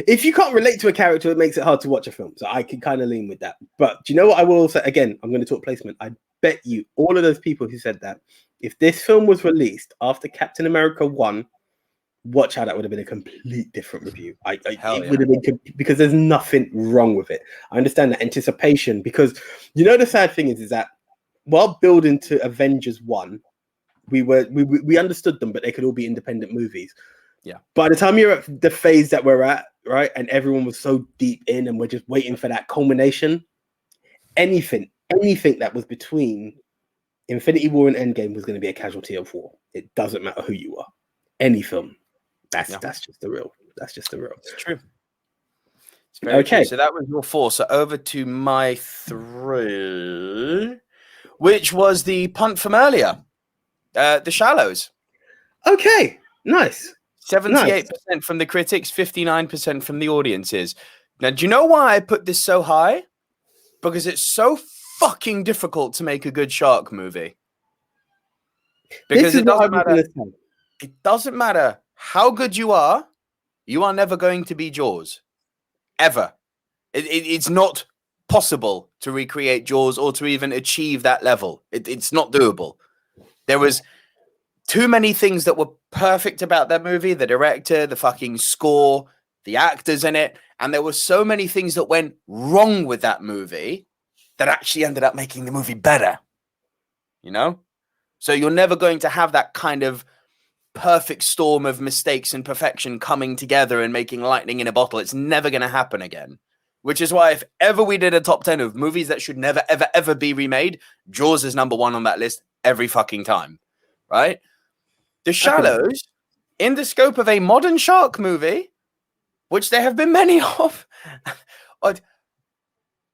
If you can't relate to a character, it makes it hard to watch a film. So I can kind of lean with that. But do you know what I will say? Again, I'm going to talk placement. I bet you all of those people who said that, if this film was released after Captain America 1, watch how that would have been a complete different review. It would have been, because there's nothing wrong with it. I understand that anticipation, because the sad thing is that while building to Avengers 1, we understood them, but they could all be independent movies. Yeah. By the time you're at the phase that we're at, right, and everyone was so deep in, and we're just waiting for that culmination, anything that was between Infinity War and Endgame was going to be a casualty of war. It doesn't matter who you are. Any film. That's just the real. That's just the real. It's true. It's very true. So that was your 4. So over to my 3, which was the punt from earlier. The Shallows. Okay, nice. 78% from the critics, 59% from the audiences. Now, do you know why I put this so high? Because it's so fucking difficult to make a good shark movie. Because it doesn't matter. It doesn't matter how good you are never going to be Jaws. Ever. It's not possible to recreate Jaws or to even achieve that level. It's not doable. There was too many things that were perfect about that movie. The director, the fucking score, the actors in it. And there were so many things that went wrong with that movie that actually ended up making the movie better. So you're never going to have that kind of perfect storm of mistakes and perfection coming together and making lightning in a bottle. It's never going to happen again. Which is why if ever we did a top 10 of movies that should never, ever, ever be remade, Jaws is number 1 on that list every fucking time, right? The Shallows, in the scope of a modern shark movie, which there have been many of,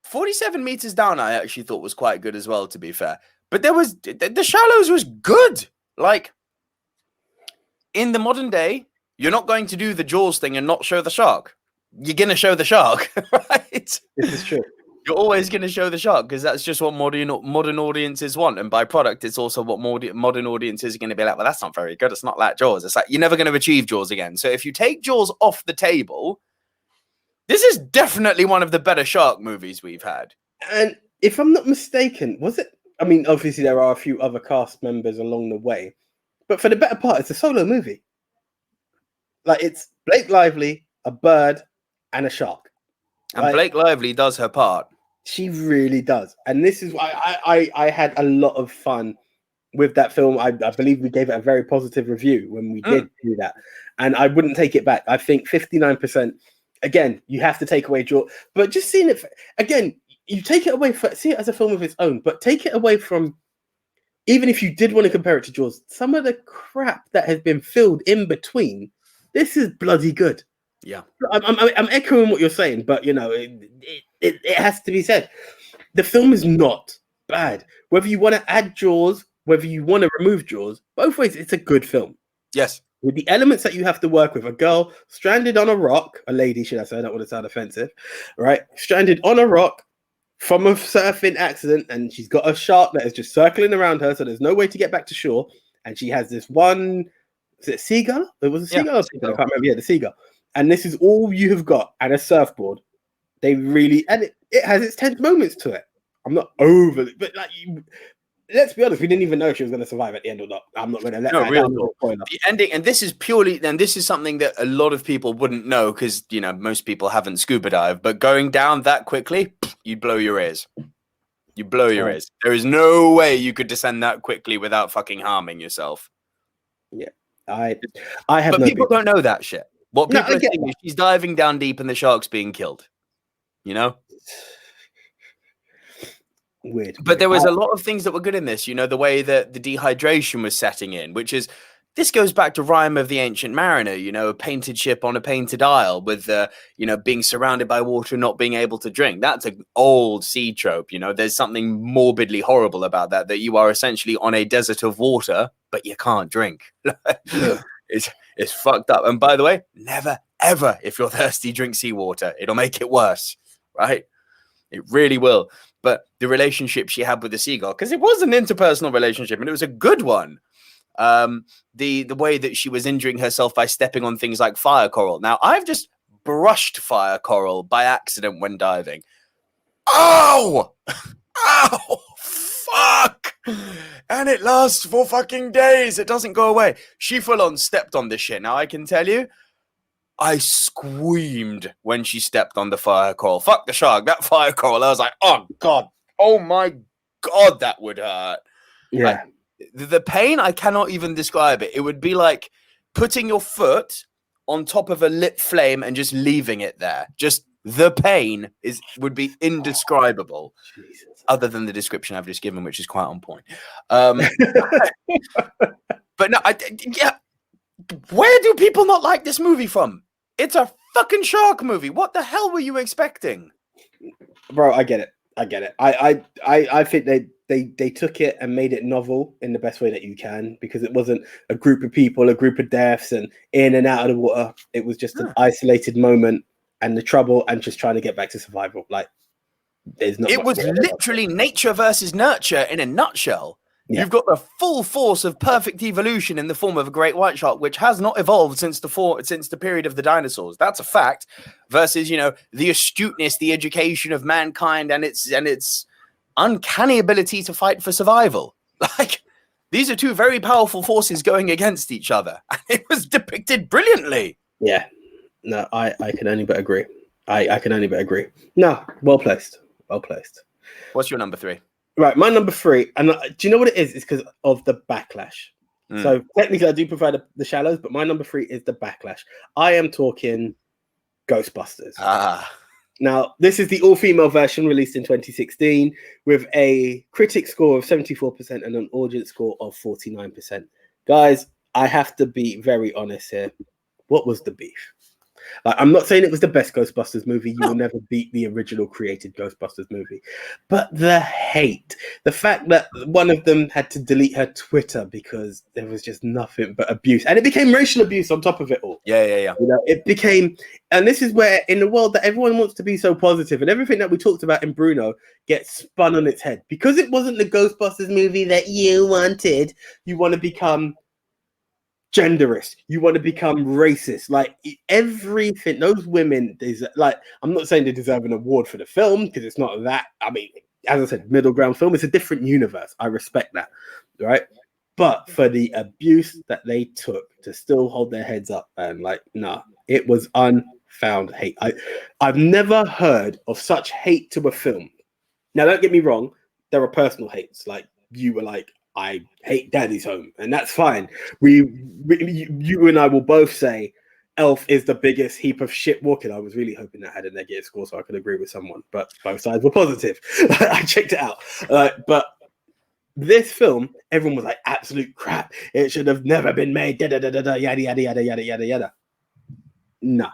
47 Meters Down I actually thought was quite good as well, to be fair. But the Shallows was good. Like, in the modern day, you're not going to do the Jaws thing and not show the shark. You're going to show the shark, right? This is true. You're always going to show the shark because that's just what modern audiences want. And by product, it's also what modern audiences are going to be like, well, that's not very good. It's not like Jaws. It's like, you're never going to achieve Jaws again. So if you take Jaws off the table, this is definitely one of the better shark movies we've had. And if I'm not mistaken, was it? I mean, obviously there are a few other cast members along the way, but for the better part, it's a solo movie. Like, it's Blake Lively, a bird, and a shark. And Blake Lively does her part. She really does. And this is why I had a lot of fun with that film. I believe we gave it a very positive review when we did do that. And I wouldn't take it back. I think 59%, again, you have to take away Jaws. But just seeing it, again, you take it away, see it as a film of its own, but take it away from, even if you did want to compare it to Jaws, some of the crap that has been filled in between, this is bloody good. Yeah, I'm echoing what you're saying, but you know, it has to be said. The film is not bad. Whether you want to add Jaws, whether you want to remove Jaws, both ways, it's a good film. Yes. With the elements that you have to work with, a girl stranded on a rock, a lady, should I say, I don't want to sound offensive, right? Stranded on a rock from a surfing accident, and she's got a shark that is just circling around her, so there's no way to get back to shore. And she has this one, is it a seagull? It was a seagull? Yeah, I can't remember. Yeah, the seagull. And this is all you have got, and a surfboard. They really, and it has its tense moments to it. I'm not overly, but like, let's be honest, we didn't even know if she was going to survive at the end or not. I'm not going to let that down. The ending, and this is purely, and this is something that a lot of people wouldn't know because, you know, most people haven't scuba dived, but going down that quickly, you'd blow your ears. You blow your ears. There is no way you could descend that quickly without fucking harming yourself. Yeah, I have. But people don't know that shit. What people are thinking that. is she's diving down deep and the shark's being killed. You know? Weird. But there was a lot of things that were good in this. You know, the way that the dehydration was setting in, which is, this goes back to Rime of the Ancient Mariner, you know, a painted ship on a painted isle with, you know, being surrounded by water and not being able to drink. That's an old sea trope. You know, there's something morbidly horrible about that you are essentially on a desert of water, but you can't drink. It's fucked up. And by the way, never, ever, if you're thirsty, drink seawater. It'll make it worse, right? It really will. But the relationship she had with the seagull, because it was an interpersonal relationship and it was a good one. The way that she was injuring herself by stepping on things like fire coral. Now, I've just brushed fire coral by accident when diving. Oh! Ow! Fuck! And it lasts for fucking days. It doesn't go away. She full on stepped on this shit. Now, I can tell you, I screamed when she stepped on the fire coral. Fuck the shark. That fire coral, I was like, oh, God. Oh, my God, that would hurt. Yeah. Like, the pain, I cannot even describe it. It would be like putting your foot on top of a lit flame and just leaving it there. Just the pain would be indescribable. Jesus. Other than the description I've just given, which is quite on point. But no, where do people not like this movie from? It's a fucking shark movie. What the hell were you expecting? Bro, I get it. I think they took it and made it novel in the best way that you can, because it wasn't a group of people, a group of deaths and in and out of the water. It was just an isolated moment and the trouble and just trying to get back to survival. Like, it was literally nature versus nurture in a nutshell. Yeah. You've got the full force of perfect evolution in the form of a great white shark, which has not evolved since the period of the dinosaurs. That's a fact. Versus, you know, the astuteness, the education of mankind, and its uncanny ability to fight for survival. Like, these are two very powerful forces going against each other, and it was depicted brilliantly. Yeah, no, I can only but agree. I can only but agree. No, well placed. Well placed. What's your number 3? Right, my number 3, and do you know what it is? It's because of the backlash. So technically, I do prefer the Shallows, but my number 3 is the backlash. I am talking Ghostbusters. Now, this is the all-female version released in 2016 with a critic score of 74% and an audience score of 49%. Guys, I have to be very honest here. What was the beef? Like, I'm not saying it was the best Ghostbusters movie. You will never beat the original created Ghostbusters movie. But the hate, the fact that one of them had to delete her Twitter because there was just nothing but abuse. And it became racial abuse on top of it all. Yeah. You know, it became, and this is where in the world that everyone wants to be so positive and everything that we talked about in Bruno gets spun on its head. Because it wasn't the Ghostbusters movie that you wanted, you want to become genderist, you want to become racist. Like everything, those women, like, I'm not saying they deserve an award for the film because it's not that. I mean, as I said, middle ground film, it's a different universe. I respect that, right? But for the abuse that they took to still hold their heads up, and like, nah, it was unfound hate. I've never heard of such hate to a film. Now, don't get me wrong, there are personal hates. Like, you were like, I hate Daddy's Home, and that's fine. You and I will both say Elf is the biggest heap of shit walking. I was really hoping that had a negative score so I could agree with someone, but both sides were positive. I checked it out. But this film, everyone was like, absolute crap. It should have never been made. Da, da, da, da, da, yada, yada, yada, yada, yada, yada. No,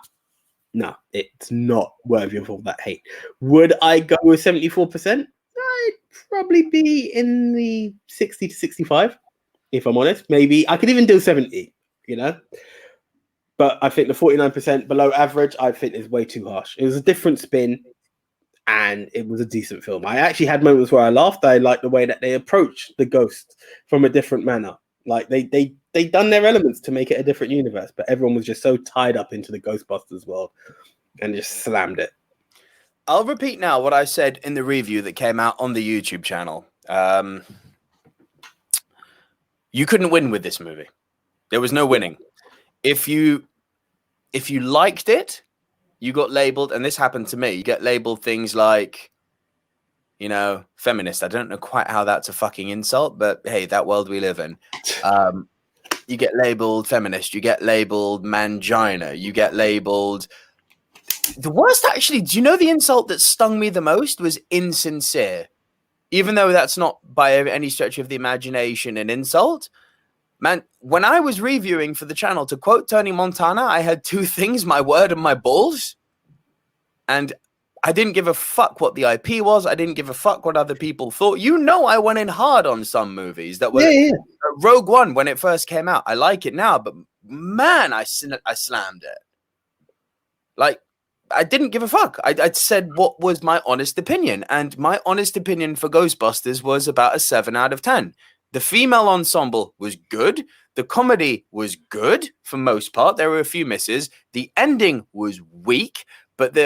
it's not worthy of all that hate. Would I go with 74%? I'd probably be in the 60 to 65, if I'm honest. Maybe I could even do 70, you know. But I think the 49% below average, I think is way too harsh. It was a different spin, and it was a decent film. I actually had moments where I laughed. I liked the way that they approached the ghost from a different manner. Like they done their elements to make it a different universe, but everyone was just so tied up into the Ghostbusters world and just slammed it. I'll repeat now what I said in the review that came out on the YouTube channel. You couldn't win with this movie. There was no winning. If you liked it, you got labeled, and this happened to me. You get labeled things like, you know, feminist. I don't know quite how that's a fucking insult, but hey, that world we live in. You get labeled feminist. You get labeled mangina. You get labeled. The worst, actually, do you know the insult that stung me the most was insincere? Even though that's not by any stretch of the imagination an insult. Man, when I was reviewing for the channel, to quote Tony Montana, I had two things, my word and my balls. And I didn't give a fuck what the IP was. I didn't give a fuck what other people thought. You know, I went in hard on some movies that were Rogue One when it first came out. I like it now, but man, I slammed it. Like, I didn't give a fuck. I said what was my honest opinion. And my honest opinion for Ghostbusters was about a 7 out of 10. The female ensemble was good. The comedy was good for most part. There were a few misses. The ending was weak. But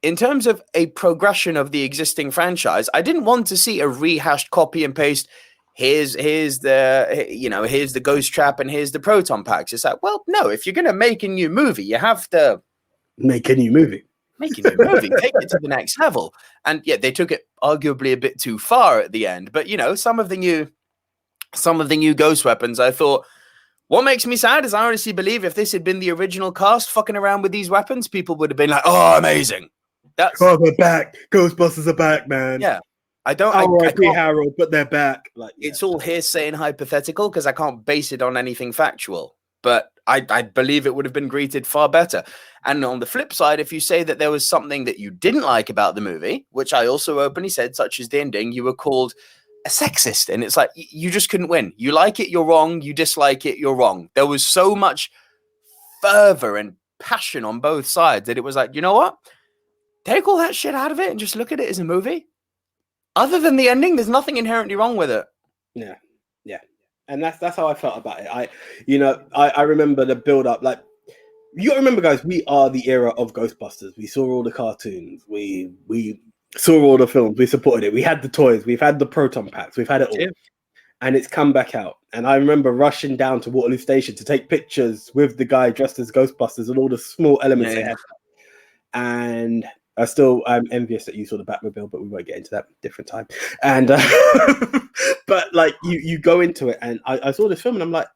in terms of a progression of the existing franchise, I didn't want to see a rehashed copy and paste. Here's the ghost trap and here's the proton packs. It's like, well, no, if you're going to make a new movie, you have to make a new movie. Take it to the next level. And yeah, they took it arguably a bit too far at the end. But some of the new ghost weapons, I thought, what makes me sad is I honestly believe if this had been the original cast fucking around with these weapons, people would have been like, oh, amazing. They're back. Ghostbusters are back, man. Yeah. I Harold, but they're back. Like, yeah. It's all hearsay and hypothetical because I can't base it on anything factual. But I believe it would have been greeted far better. And on the flip side, if you say that there was something that you didn't like about the movie, which I also openly said, such as the ending, you were called a sexist. And it's like, you just couldn't win. You like it, you're wrong. You dislike it, you're wrong. There was so much fervor and passion on both sides that it was like, you know what? Take all that shit out of it and just look at it as a movie. Other than the ending, there's nothing inherently wrong with it. Yeah. And that's how I felt about it. I remember the build up. Like, you gotta remember, guys, we are the era of Ghostbusters. We saw all the cartoons. We saw all the films. We supported it. We had the toys. We've had the proton packs. We've had it all. Yeah. And it's come back out. And I remember rushing down to Waterloo Station to take pictures with the guy dressed as Ghostbusters and all the small elements they had. And I'm envious that you saw the Batmobile, but we won't get into that different time. And but like you go into it, and I saw this film, and I'm like,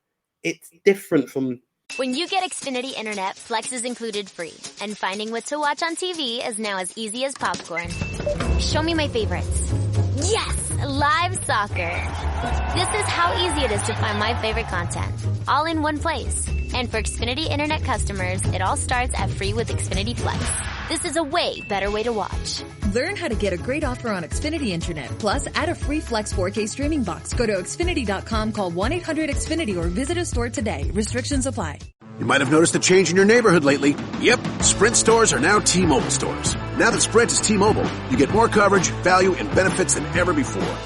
it's different from. When you get Xfinity Internet, Flex is included free, and finding what to watch on TV is now as easy as popcorn. Show me my favorites. Yes, live soccer. This is how easy it is to find my favorite content, all in one place. And for Xfinity Internet customers, it all starts at free with Xfinity Flex. This is a way better way to watch. Learn how to get a great offer on Xfinity Internet. Plus, add a free Flex 4K streaming box. Go to Xfinity.com, call 1-800-XFINITY or visit a store today. Restrictions apply. You might have noticed a change in your neighborhood lately. Yep, Sprint stores are now T-Mobile stores. Now that Sprint is T-Mobile, you get more coverage, value, and benefits than ever before.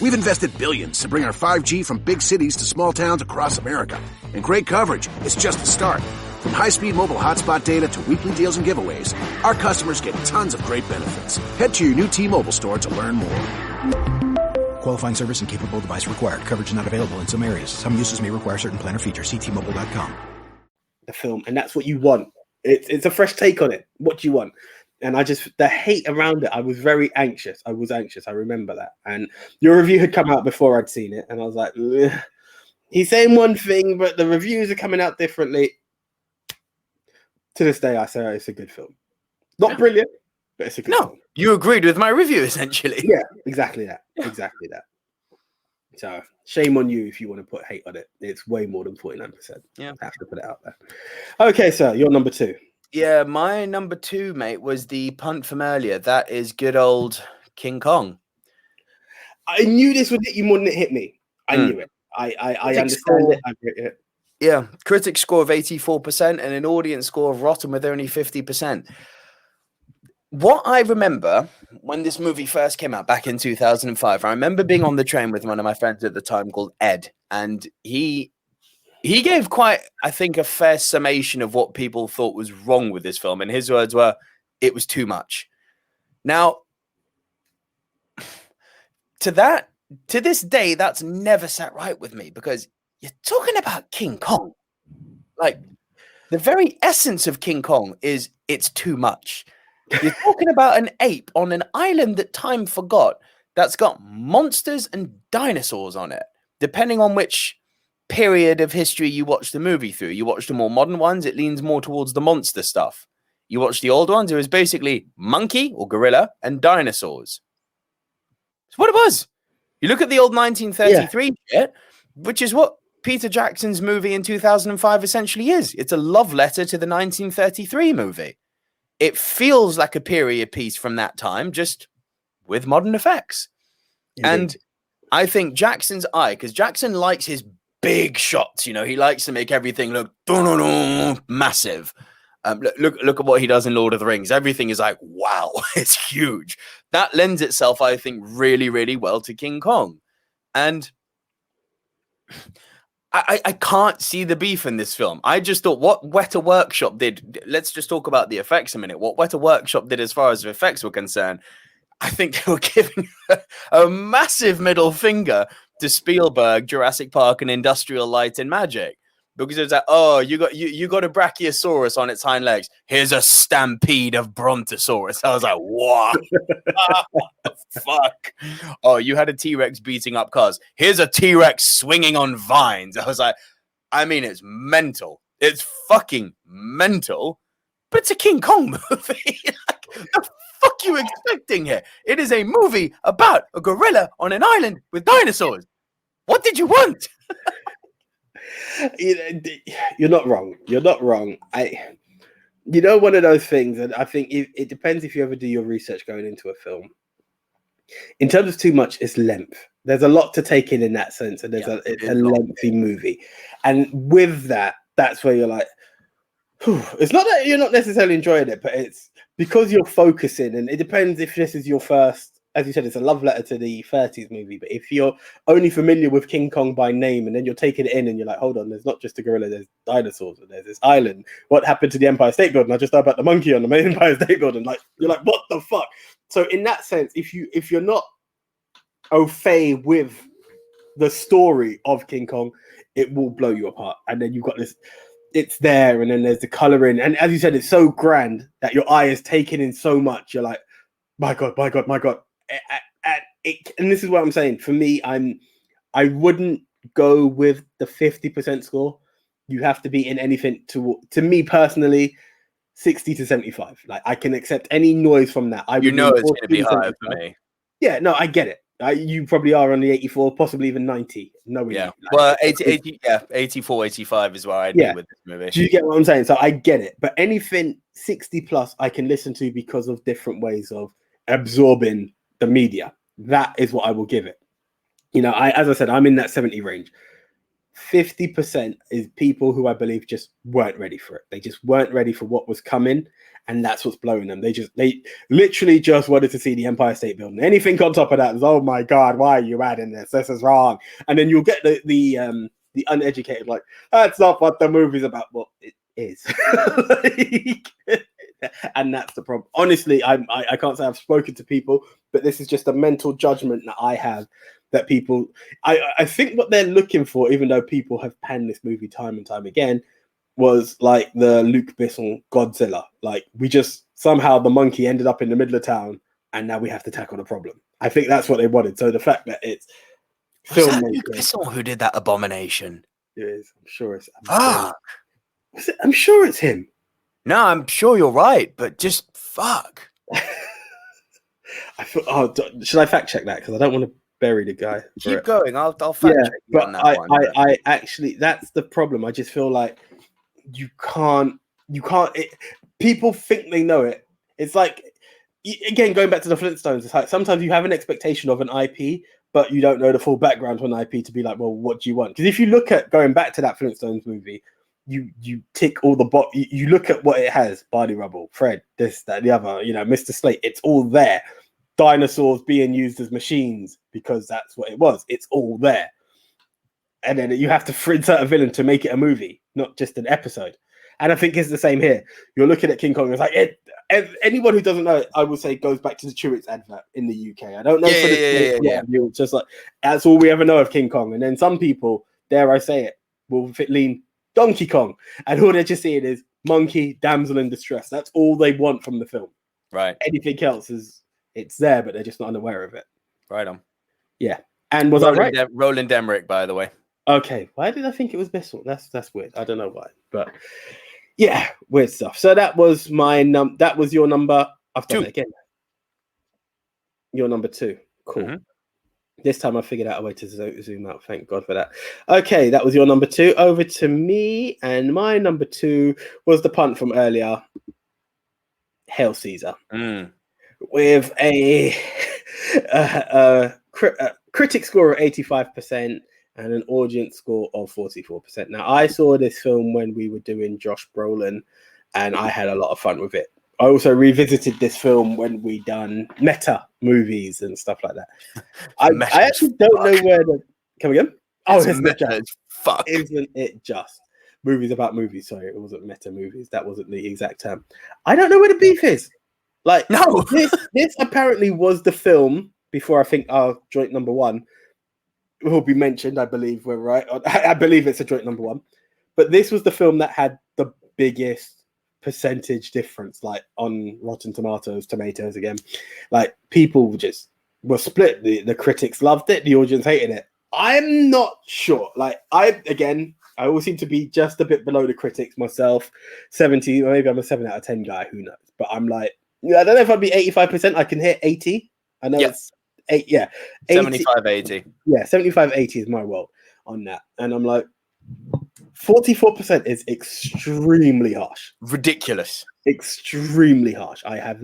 We've invested billions to bring our 5G from big cities to small towns across America. And great coverage is just the start. From high-speed mobile hotspot data to weekly deals and giveaways, our customers get tons of great benefits. Head to your new T-Mobile store to learn more. Qualifying service and capable device required. Coverage not available in some areas. Some uses may require certain plan or features. See T-Mobile.com. The film, and that's what you want. It's a fresh take on it. What do you want? And the hate around it, I was very anxious. I remember that. And your review had come out before I'd seen it, and I was like, ugh. He's saying one thing, but the reviews are coming out differently. To this day, I say it's a good film. Not brilliant, but it's a good film. You agreed with my review, essentially. Yeah, exactly that. Exactly that. So, shame on you if you want to put hate on it. It's way more than 49%. Yeah. I have to put it out there. Okay, sir, you're number 2. Yeah, my number 2, mate, was the punt from earlier. That is good old King Kong. I knew this would hit you more than it hit me. I knew it. I understand it. Yeah, critic score of 84% and an audience score of rotten with only 50%. What I remember when this movie first came out back in 2005, I remember being on the train with one of my friends at the time called Ed, and he gave quite, I think, a fair summation of what people thought was wrong with this film. And his words were, it was too much. Now, to this day, that's never sat right with me, because you're talking about King Kong. Like, the very essence of King Kong is it's too much. You're talking about an ape on an island that time forgot that's got monsters and dinosaurs on it, depending on which period of history you watch the movie through. You watch the more modern ones, it leans more towards the monster stuff. You watch the old ones, it was basically monkey or gorilla and dinosaurs. It's what it was. You look at the old 1933 shit, which is what Peter Jackson's movie in 2005 essentially is. It's a love letter to the 1933 movie. It feels like a period piece from that time, just with modern effects. Indeed. And I think Jackson's eye, because Jackson likes his big shots, you know, he likes to make everything look massive. Look at what he does in Lord of the Rings. Everything is like, wow, it's huge. That lends itself, I think, really, really well to King Kong. And I can't see the beef in this film. I just thought what Weta Workshop did, let's just talk about the effects a minute. What Weta Workshop did as far as the effects were concerned, I think they were giving a massive middle finger to Spielberg, Jurassic Park, and Industrial Light and Magic. Because it was like, oh, you got a Brachiosaurus on its hind legs. Here's a stampede of Brontosaurus. I was like, what? Fuck. Oh, you had a T-Rex beating up cars. Here's a T-Rex swinging on vines. I was like, I mean, it's mental. It's fucking mental. But it's a King Kong movie. Like, the fuck you expecting here? It is a movie about a gorilla on an island with dinosaurs. What did you want? You're not wrong. You're not wrong. One of those things, and I think it depends if you ever do your research going into a film. In terms of too much, it's length. There's a lot to take in that sense, and it's a lengthy movie. And with that, that's where you're like, it's not that you're not necessarily enjoying it, but it's because you're focusing, and it depends if this is your first. As you said, it's a love letter to the 30s movie. But if you're only familiar with King Kong by name, and then you're taking it in and you're like, hold on, there's not just a gorilla, there's dinosaurs, and there's this island. What happened to the Empire State Building? I just heard about the monkey on the Empire State Building. Like, you're like, what the fuck? So in that sense, if you're not au fait with the story of King Kong, it will blow you apart. And then you've got this, it's there, and then there's the coloring. And as you said, it's so grand that your eye is taking in so much. You're like, my God, my God, my God. And this is what I'm saying. For me, I wouldn't go with the 50% score. You have to be in anything to me personally, 60 to 75. Like, I can accept any noise from that. It's going to be higher for me. Yeah, no, I get it. You probably are on the 84, possibly even 90. No, yeah. Well, 84, 85 is where I'd be with this movie. Do you get what I'm saying? So I get it, but anything 60 plus, I can listen to because of different ways of absorbing the media. That is what I will give it. You know, as I said, I'm in that 70 range. 50% is people who I believe just weren't ready for it. They just weren't ready for what was coming, and that's what's blowing them. They literally just wanted to see the Empire State Building. Anything on top of that is, oh my God, why are you adding this? This is wrong. And then you'll get the uneducated, like, that's not what the movie's about. Well, it is. And that's the problem. Honestly, I can't say I've spoken to people, but this is just a mental judgment that I have. That people, I think what they're looking for, even though people have panned this movie time and time again, was like the Luc Besson Godzilla. Like, we just somehow the monkey ended up in the middle of town, and now we have to tackle the problem. I think that's what they wanted. So the fact that it's filmmaking, Luc Besson who did that abomination. It is. I'm sure it's. I'm sure it's him. No, I'm sure you're right, but just fuck. I thought. Should I fact check that? Because I don't want to bury the guy. Keep going. I'll fact check you on that one. I actually, that's the problem. I just feel like you can't. People think they know it. It's like, again, going back to the Flintstones. It's like sometimes you have an expectation of an IP, but you don't know the full background to an IP to be like, well, what do you want? Because if you look at going back to that Flintstones movie, you tick all the you look at what it has: Barney Rubble, Fred, this, that, the other. You know, Mr. Slate. It's all there. Dinosaurs being used as machines because that's what it was. It's all there. And then you have to insert a villain to make it a movie, not just an episode. And I think it's the same here. You're looking at King Kong. It's like anyone who doesn't know it, I would say goes back to the Chewits advert in the UK. I don't know. It's just like, that's all we ever know of King Kong. And then some people, dare I say it, will lean Donkey Kong. And all they're just seeing is monkey, damsel in distress. That's all they want from the film. Right. Anything else it's there, but they're just not unaware of it. Right on. Yeah. And was Roland, I right? Roland Emmerich, by the way. Okay. Why did I think it was Bissell? That's weird. I don't know why. But yeah, weird stuff. So that was my that was your number. I've done it again. Your number 2. Cool. Mm-hmm. This time I figured out a way to zoom out. Thank God for that. Okay, that was your number 2. Over to me. And my number 2 was the punt from earlier. Hail Caesar. With a critic score of 85% and an audience score of 44%. Now, I saw this film when we were doing Josh Brolin, and I had a lot of fun with it. I also revisited this film when we done meta movies and stuff like that. I actually don't know where the... Come again? Oh, it's meta. Fuck. Isn't it just? Movies about movies. Sorry, it wasn't meta movies. That wasn't the exact term. I don't know where the beef is. Like, no, this apparently was the film before I think our joint number 1 will be mentioned. I believe we're right. I believe it's a joint number 1. But this was the film that had the biggest percentage difference, like on Rotten Tomatoes again. Like, people just were split. The critics loved it. The audience hated it. I'm not sure. Like, I always seem to be just a bit below the critics myself. 70, or maybe I'm a 7 out of 10 guy. Who knows? But I'm like, I don't know if I'd be 85%. I can hit 80. I know it's 8. Yeah, 75, 80. Yeah, 75, 80 is my world on that. And I'm like, 44% is extremely harsh. Ridiculous. Extremely harsh. I have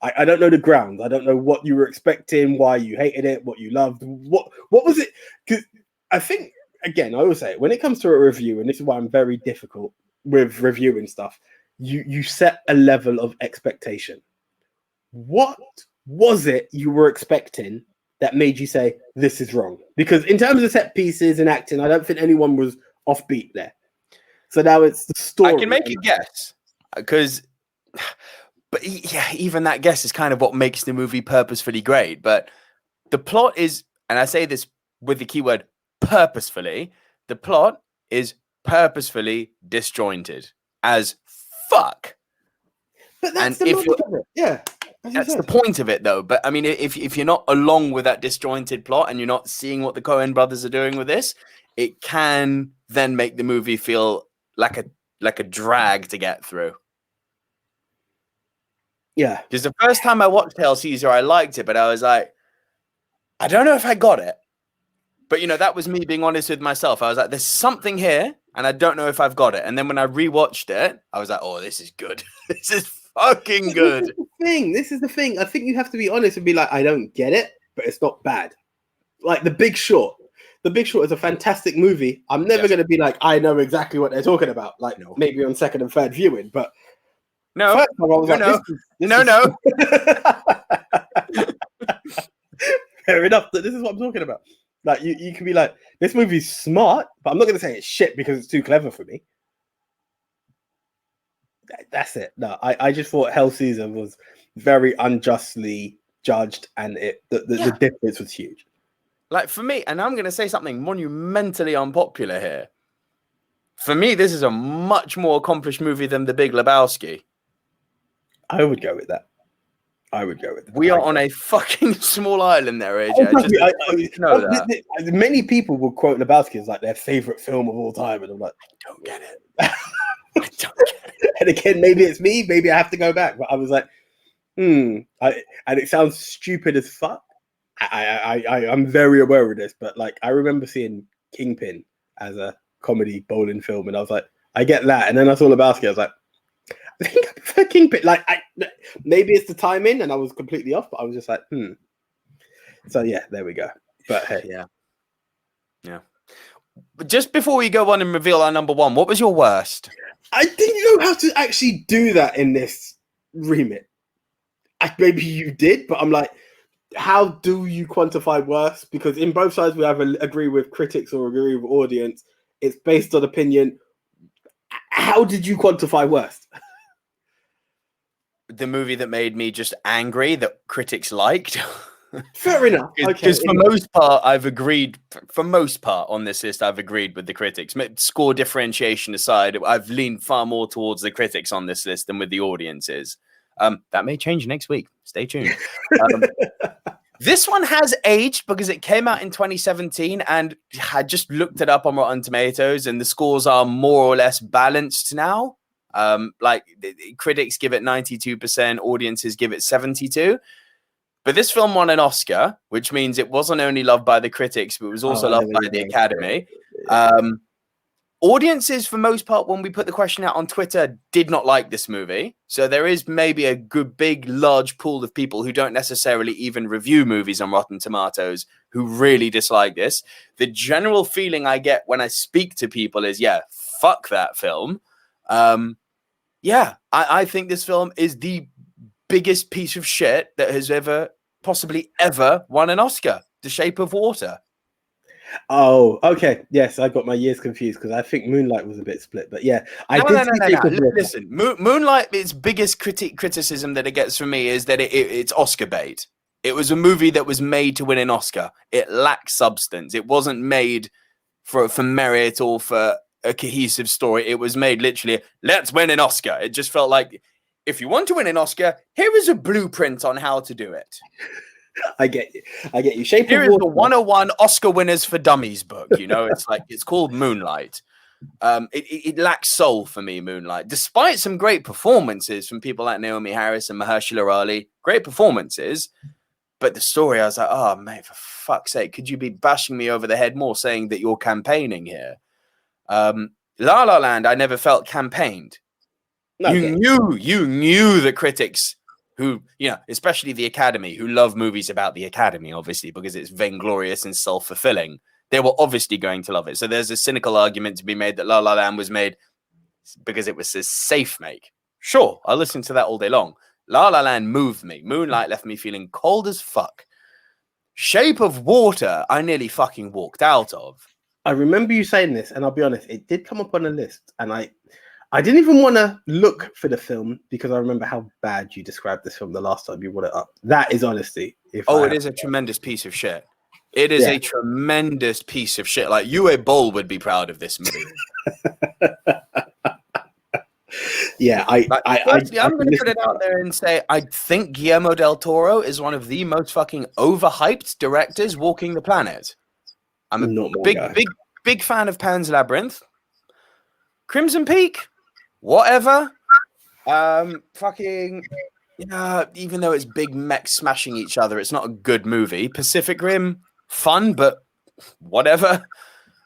I don't know the grounds. I don't know what you were expecting, why you hated it, what you loved. What was it? Because I think, again, I always say it, when it comes to a review, and this is why I'm very difficult with reviewing stuff, you set a level of expectation. What was it you were expecting that made you say this is wrong? Because in terms of set pieces and acting, I don't think anyone was offbeat there. So now it's the story. I can make a guess, but even that guess is kind of what makes the movie purposefully great. But the plot is, and I say this with the keyword purposefully, the plot is purposefully disjointed as fuck. But that's the logic of it. Yeah. That's the point of it, though. But I mean, if you're not along with that disjointed plot and you're not seeing what the Coen brothers are doing with this, it can then make the movie feel like a drag to get through. Yeah. Because the first time I watched Hail Caesar, I liked it, but I was like, I don't know if I got it, but that was me being honest with myself. I was like, there's something here, and I don't know if I've got it. And then when I rewatched it, I was like, oh, this is good. This is fucking good. This is the thing. I think you have to be honest and be like, I don't get it, but it's not bad. Like The Big Short. The Big Short is a fantastic movie. I'm never going to be like, I know exactly what they're talking about. Like, maybe on second and third viewing, but no, first time I was no. Fair enough. This is what I'm talking about. Like, you can be like, this movie's smart, but I'm not going to say it's shit because it's too clever for me. That's it. No, I just thought Hell Caesar was very unjustly judged, and the difference was huge. Like, for me, and I'm going to say something monumentally unpopular here. For me, this is a much more accomplished movie than The Big Lebowski. I would go with that. We are on a fucking small island there, AJ. Many people will quote Lebowski as like their favorite film of all time, and I'm like, I don't get it. I don't get it. And again, maybe it's me. Maybe I have to go back. But I was like, and it sounds stupid as fuck. I'm very aware of this, but like I remember seeing Kingpin as a comedy bowling film, and I was like, I get that. And then I saw Lebowski, I was like, I think I prefer Kingpin. Like, maybe it's the timing, and I was completely off, but I was just like, So yeah, there we go. But hey, yeah. But just before we go on and reveal our number one, what was your worst? I didn't know how to actually do that in this remit. Maybe you did, but I'm like, how do you quantify worst? Because in both sides, we either agree with critics or agree with audience. It's based on opinion. How did you quantify worst? The movie that made me just angry that critics liked. Fair enough. Because for most part, I've agreed. For most part on this list, I've agreed with the critics. Score differentiation aside, I've leaned far more towards the critics on this list than with the audiences. That may change next week. Stay tuned. This one has aged because it came out in 2017, and I just looked it up on Rotten Tomatoes, and the scores are more or less balanced now. Like critics give it 92%, audiences give it 72%. But this film won an Oscar, which means it wasn't only loved by the critics, but it was also loved by the Academy. Audiences, for most part, when we put the question out on Twitter, did not like this movie. So there is maybe a good, big, large pool of people who don't necessarily even review movies on Rotten Tomatoes who really dislike this. The general feeling I get when I speak to people is, fuck that film. I think this film is the biggest piece of shit that has possibly ever won an Oscar. The Shape of Water. Oh, okay. Yes, I got my years confused because I think Moonlight was a bit split. But yeah, No. Listen, Moonlight, its biggest criticism that it gets from me is that it's Oscar bait. It was a movie that was made to win an Oscar. It lacks substance. It wasn't made for merit or for a cohesive story. It was made literally, let's win an Oscar. It just felt like, if you want to win an Oscar, here is a blueprint on how to do it. I get you. Shape Here of is Water. the 101 Oscar Winners for Dummies book. It's called Moonlight. It lacks soul for me, Moonlight, despite some great performances from people like Naomi Harris and Mahershala Ali. Great performances. But the story, I was like, oh, mate, for fuck's sake, could you be bashing me over the head more saying that you're campaigning here? La La Land, I never felt campaigned. You knew the critics who, especially the Academy, who love movies about the Academy, obviously, because it's vainglorious and self-fulfilling. They were obviously going to love it. So there's a cynical argument to be made that La La Land was made because it was a safe make. Sure, I'll listen to that all day long. La La Land moved me. Moonlight left me feeling cold as fuck. Shape of Water, I nearly fucking walked out of. I remember you saying this, and I'll be honest, it did come up on a list, and I didn't even want to look for the film because I remember how bad you described this film the last time you brought it up. That is honesty. It is a tremendous piece of shit. It is a tremendous piece of shit. Like, Uwe Boll would be proud of this movie. I'm going to put it out there and say I think Guillermo del Toro is one of the most fucking overhyped directors walking the planet. I'm a big fan of Pan's Labyrinth. Crimson Peak, whatever. even though it's big mechs smashing each other, it's not a good movie. Pacific Rim, fun, but whatever.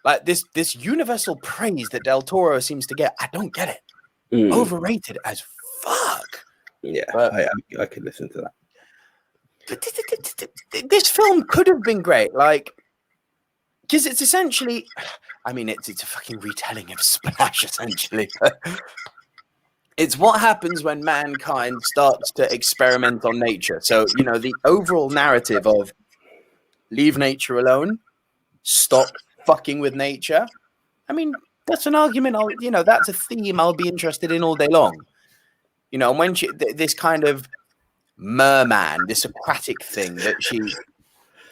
Like this universal praise that Del Toro seems to get, I don't get it. Overrated as fuck. Yeah, but, I could listen to that. But this film could have been great, like, because it's essentially, I mean, it's a fucking retelling of Splash, essentially. It's what happens when mankind starts to experiment on nature. So, the overall narrative of leave nature alone, stop fucking with nature. I mean, that's an argument. That's a theme I'll be interested in all day long. And when this kind of merman, this aquatic thing that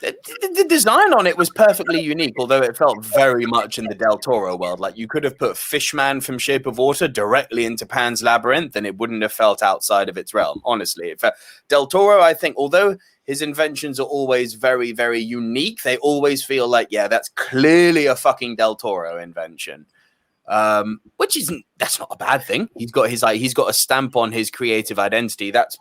the design on it was perfectly unique, although it felt very much in the Del Toro world. Like, you could have put Fishman from Shape of Water directly into Pan's Labyrinth and it wouldn't have felt outside of its realm, honestly. Del Toro, I think, although his inventions are always very, very unique, they always feel like, yeah, that's clearly a fucking Del Toro invention. That's not a bad thing. He's got a stamp on his creative identity. That's